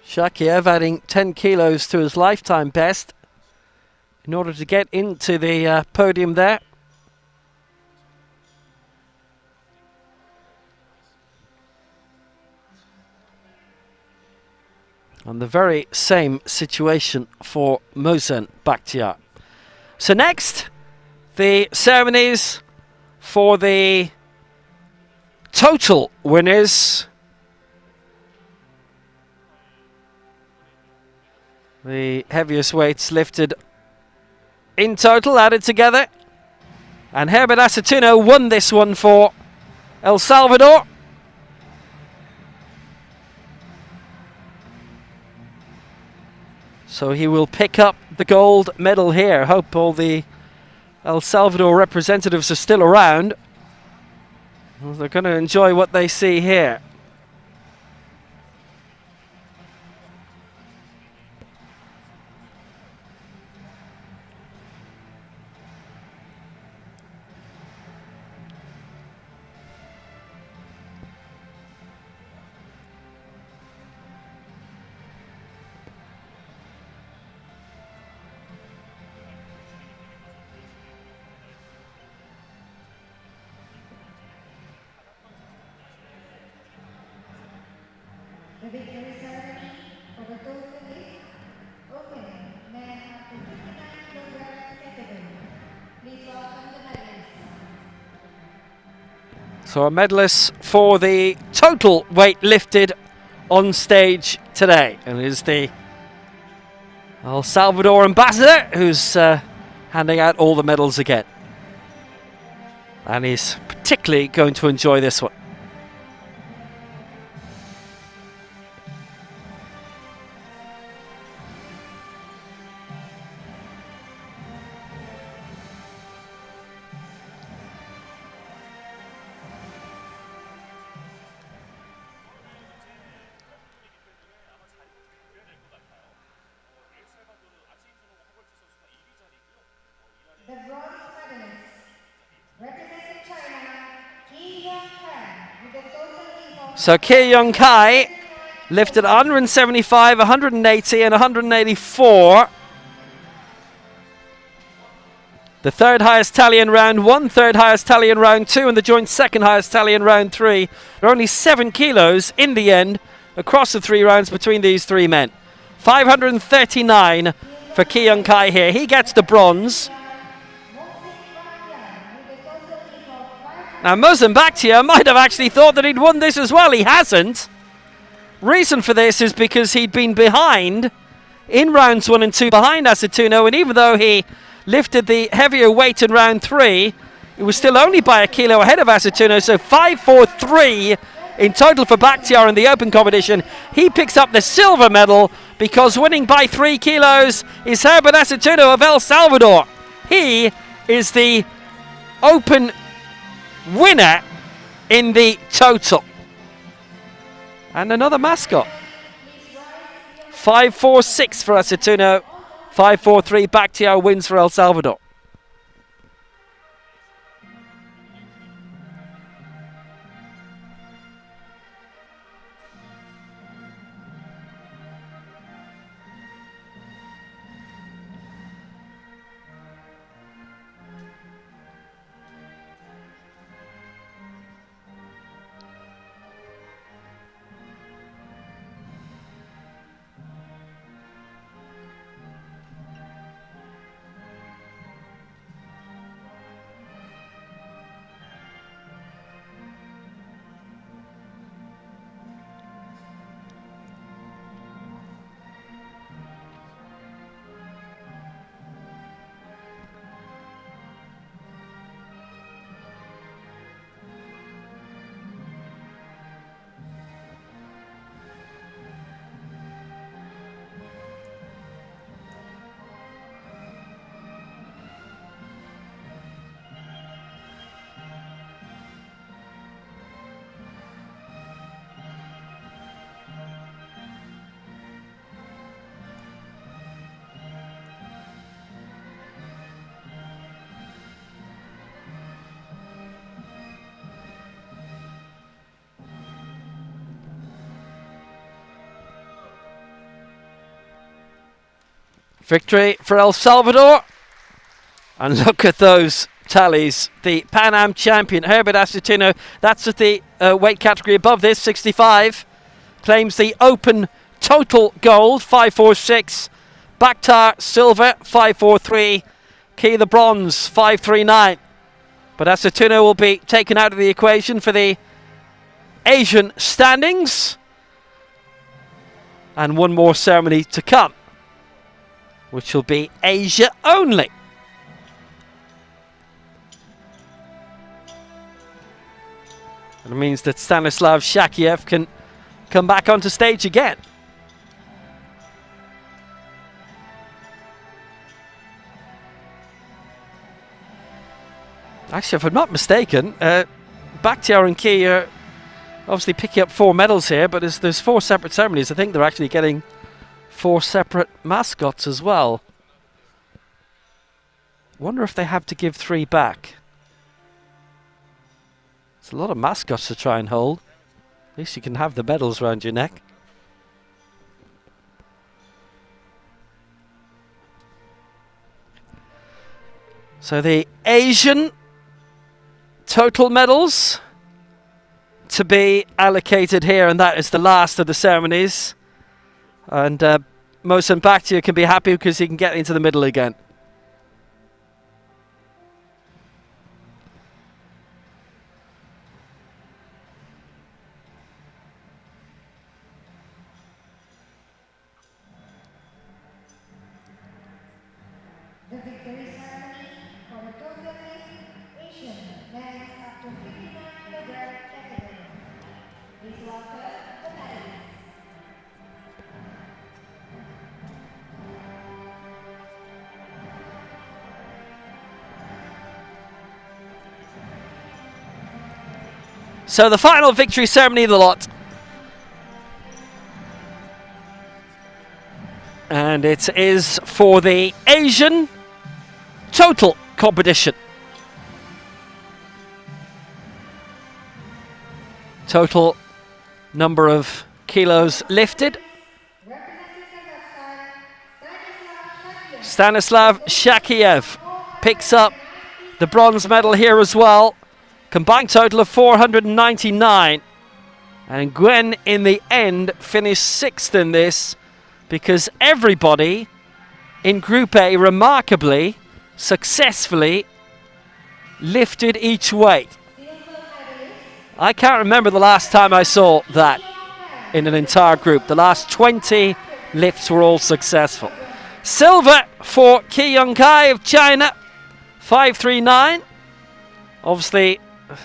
Shakiev adding 10 kilos to his lifetime best in order to get into the podium there. And the very same situation for Mohsen Bakhtiar. So next, the ceremonies for the total winners. The heaviest weights lifted in total added together. And Herbert Aceituno won this one for El Salvador. So he will pick up the gold medal here. Hope all the El Salvador representatives are still around. Well, they're going to enjoy what they see here. The victory ceremony for the total is opening men up to 59 kilograms category. Please welcome the medalists. So a medalist for the total weight lifted on stage today. And it is the El Salvador ambassador who's handing out all the medals again. And he's particularly going to enjoy this one. The bronze medalists representing China, Pyeongtaek with a total leap of So Pyeongtaek lifted 175, 180 and 184. The third highest tally in round 1, third highest tally in round 2 and the joint second highest tally in round 3. There are only 7 kilos in the end across the 3 rounds between these 3 men. 539 for Pyeongtaek here. He gets the bronze. Now Mozambique might have actually thought that he'd won this as well. He hasn't. Reason for this is because he'd been behind in rounds 1 and 2 behind Aceituno, and even though he lifted the heavier weight in round 3, it was still only by a kilo ahead of Aceituno, so 5-4-3 in total for Bakhtiar in the open competition. He picks up the silver medal because winning by 3 kilos is Herbert Aceituno of El Salvador. He is the open winner in the total. And another mascot. 5-4-6 for Aceituno. 5-4-3 Bakhtiar wins for El Salvador. Victory for El Salvador. And look at those tallies. The Pan Am champion, Herbert Aceituno, that's at the weight category above this, 65, claims the open total gold, 5-4-6. Bakhtiar silver, 5-4-3. Key the bronze, 5-3-9. But Aceituno will be taken out of the equation for the Asian standings. And one more ceremony to come, which will be Asia only. It means that Stanislav Shakiev can come back onto stage again. Actually, if I'm not mistaken, Bakhtiar and Key are obviously picking up 4 medals here, but there's 4 separate ceremonies. I think they're actually getting 4 separate mascots as well. Wonder if they have to give 3 back. It's a lot of mascots to try and hold. At least you can have the medals around your neck. So the Asian total medals to be allocated here, and that is the last of the ceremonies. And Mohsen Bakhtiar can be happy because he can get into the middle again. The victory ceremony for the total Asian men's up to 59 kilogram category. Please welcome the medalists. So the final victory ceremony of the lot. And it is for the Asian total competition. Total number of kilos lifted. Stanislav Shakiev picks up the bronze medal here as well. Combined total of 499. And Gwen in the end finished 6th in this because everybody in Group A remarkably, successfully lifted each weight. I can't remember the last time I saw that in an entire group. The last 20 lifts were all successful. Silver for Ki Young-kai of China, 539. Obviously,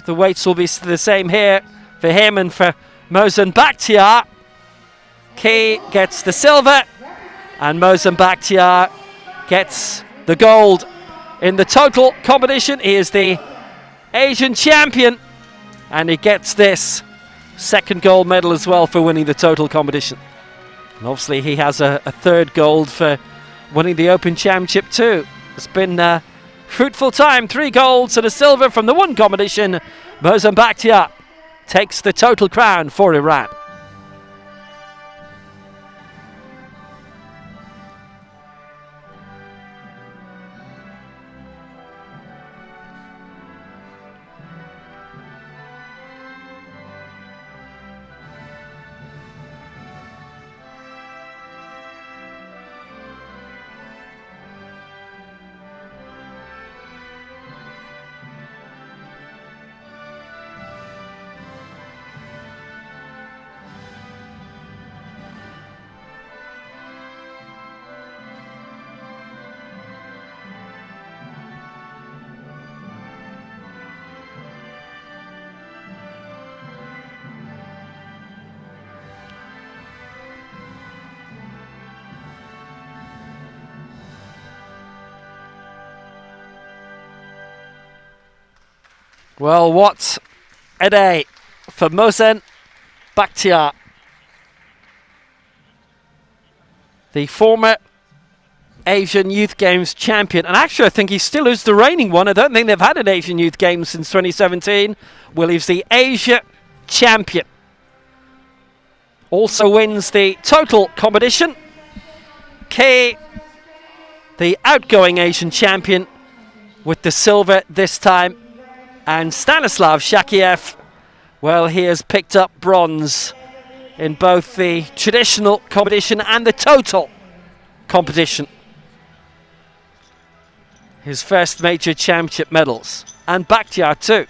the weights will be the same here for him and for Mohsen Bakhtiar. Ki gets the silver, and Mohsen Bakhtiar gets the gold in the total competition. He is the Asian champion, and he gets this second gold medal as well for winning the total competition. And obviously he has a 3rd gold for winning the Open Championship too. It's been a fruitful time. 3 golds and a silver from the one competition. Mohsen Bakhtiar takes the total crown for Iran. Well, what a day for Mohsen Bakhtiar, the former Asian Youth Games champion. And actually, I think he still is the reigning one. I don't think they've had an Asian Youth Games since 2017. Well, he's the Asia champion. Also wins the total competition. K, the outgoing Asian champion, with the silver this time. And Stanislav Shakiev, well, he has picked up bronze in both the traditional competition and the total competition. His first major championship medals. And Bakhtiar too.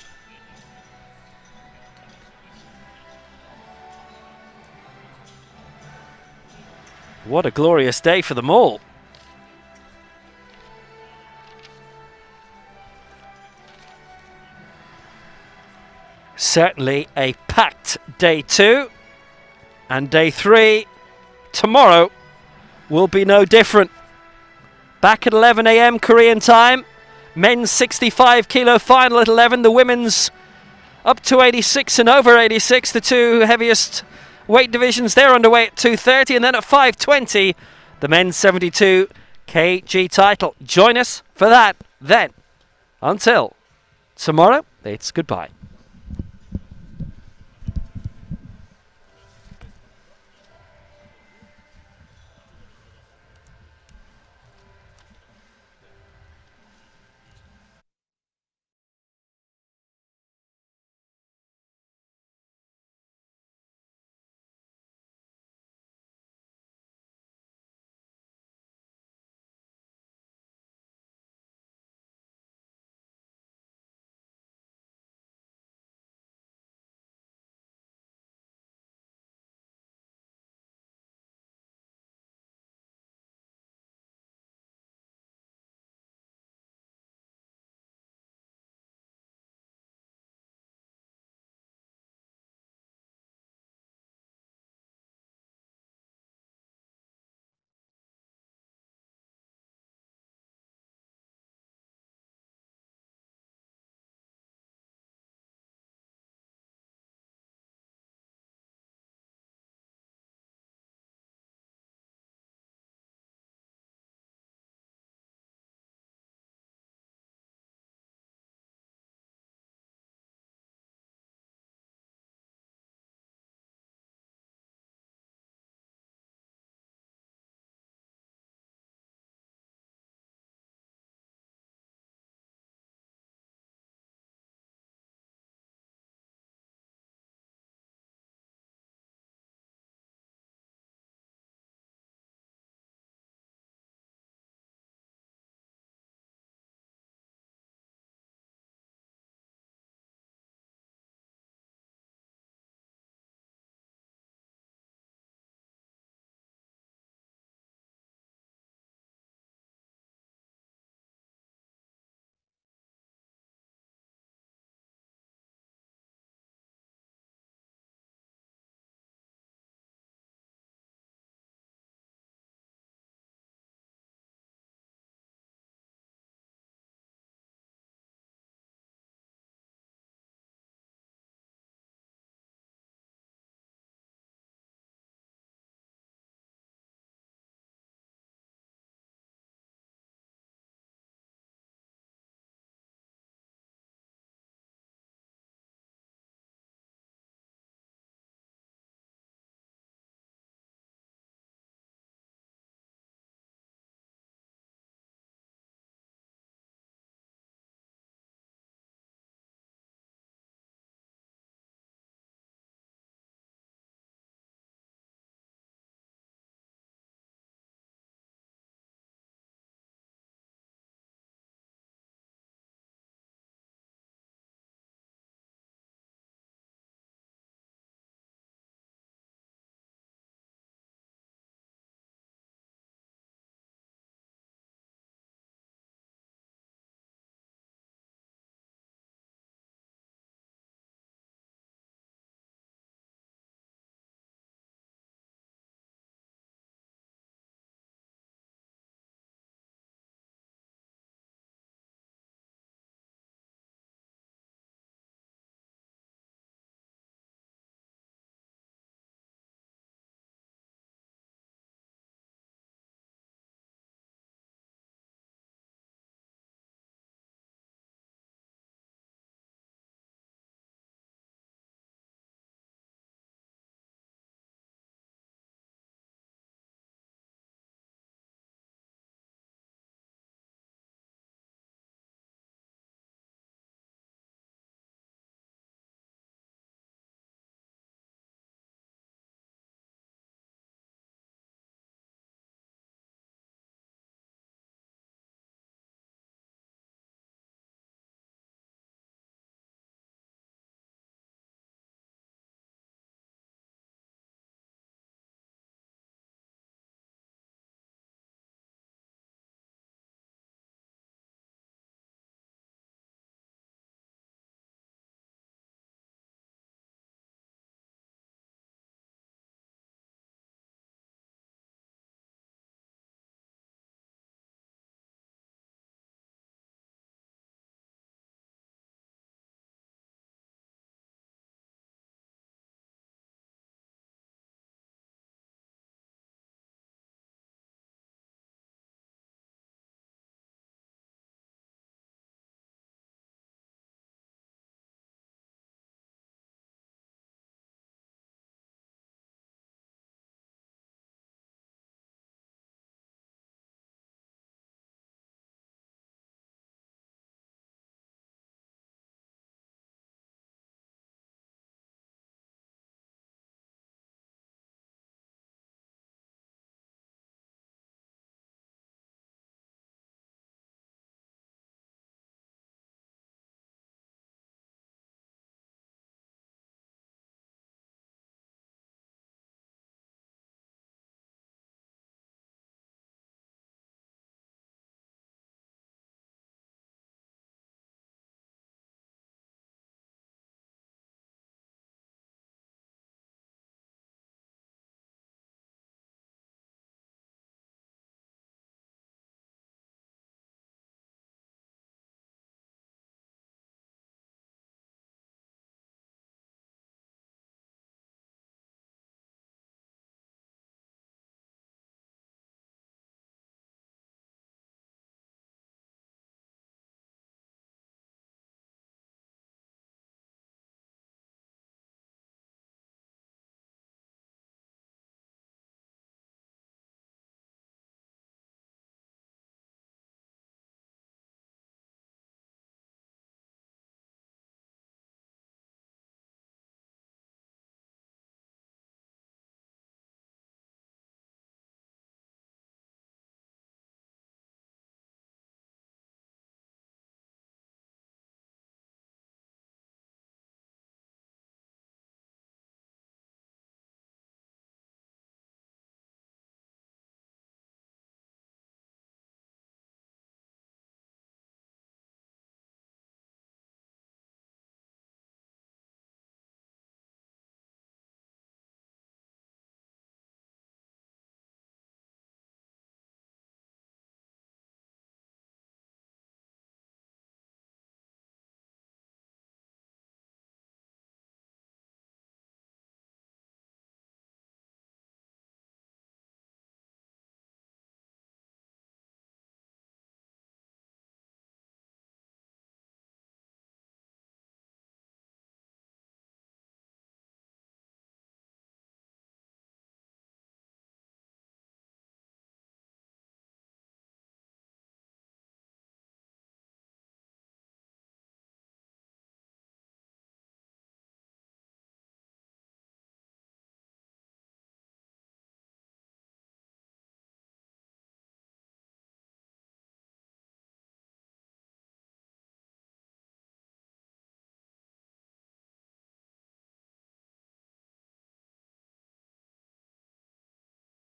What a glorious day for them all. certainly a packed day 2. And day 3 tomorrow will be no different. Back at 11 a.m. Korean time. Men's 65 kilo final at 11. The women's up to 86 and over 86. The two heaviest weight divisions, they're underway at 2:30. And then at 5:20, the men's 72 kg title. Join us for that then. Until tomorrow, it's goodbye.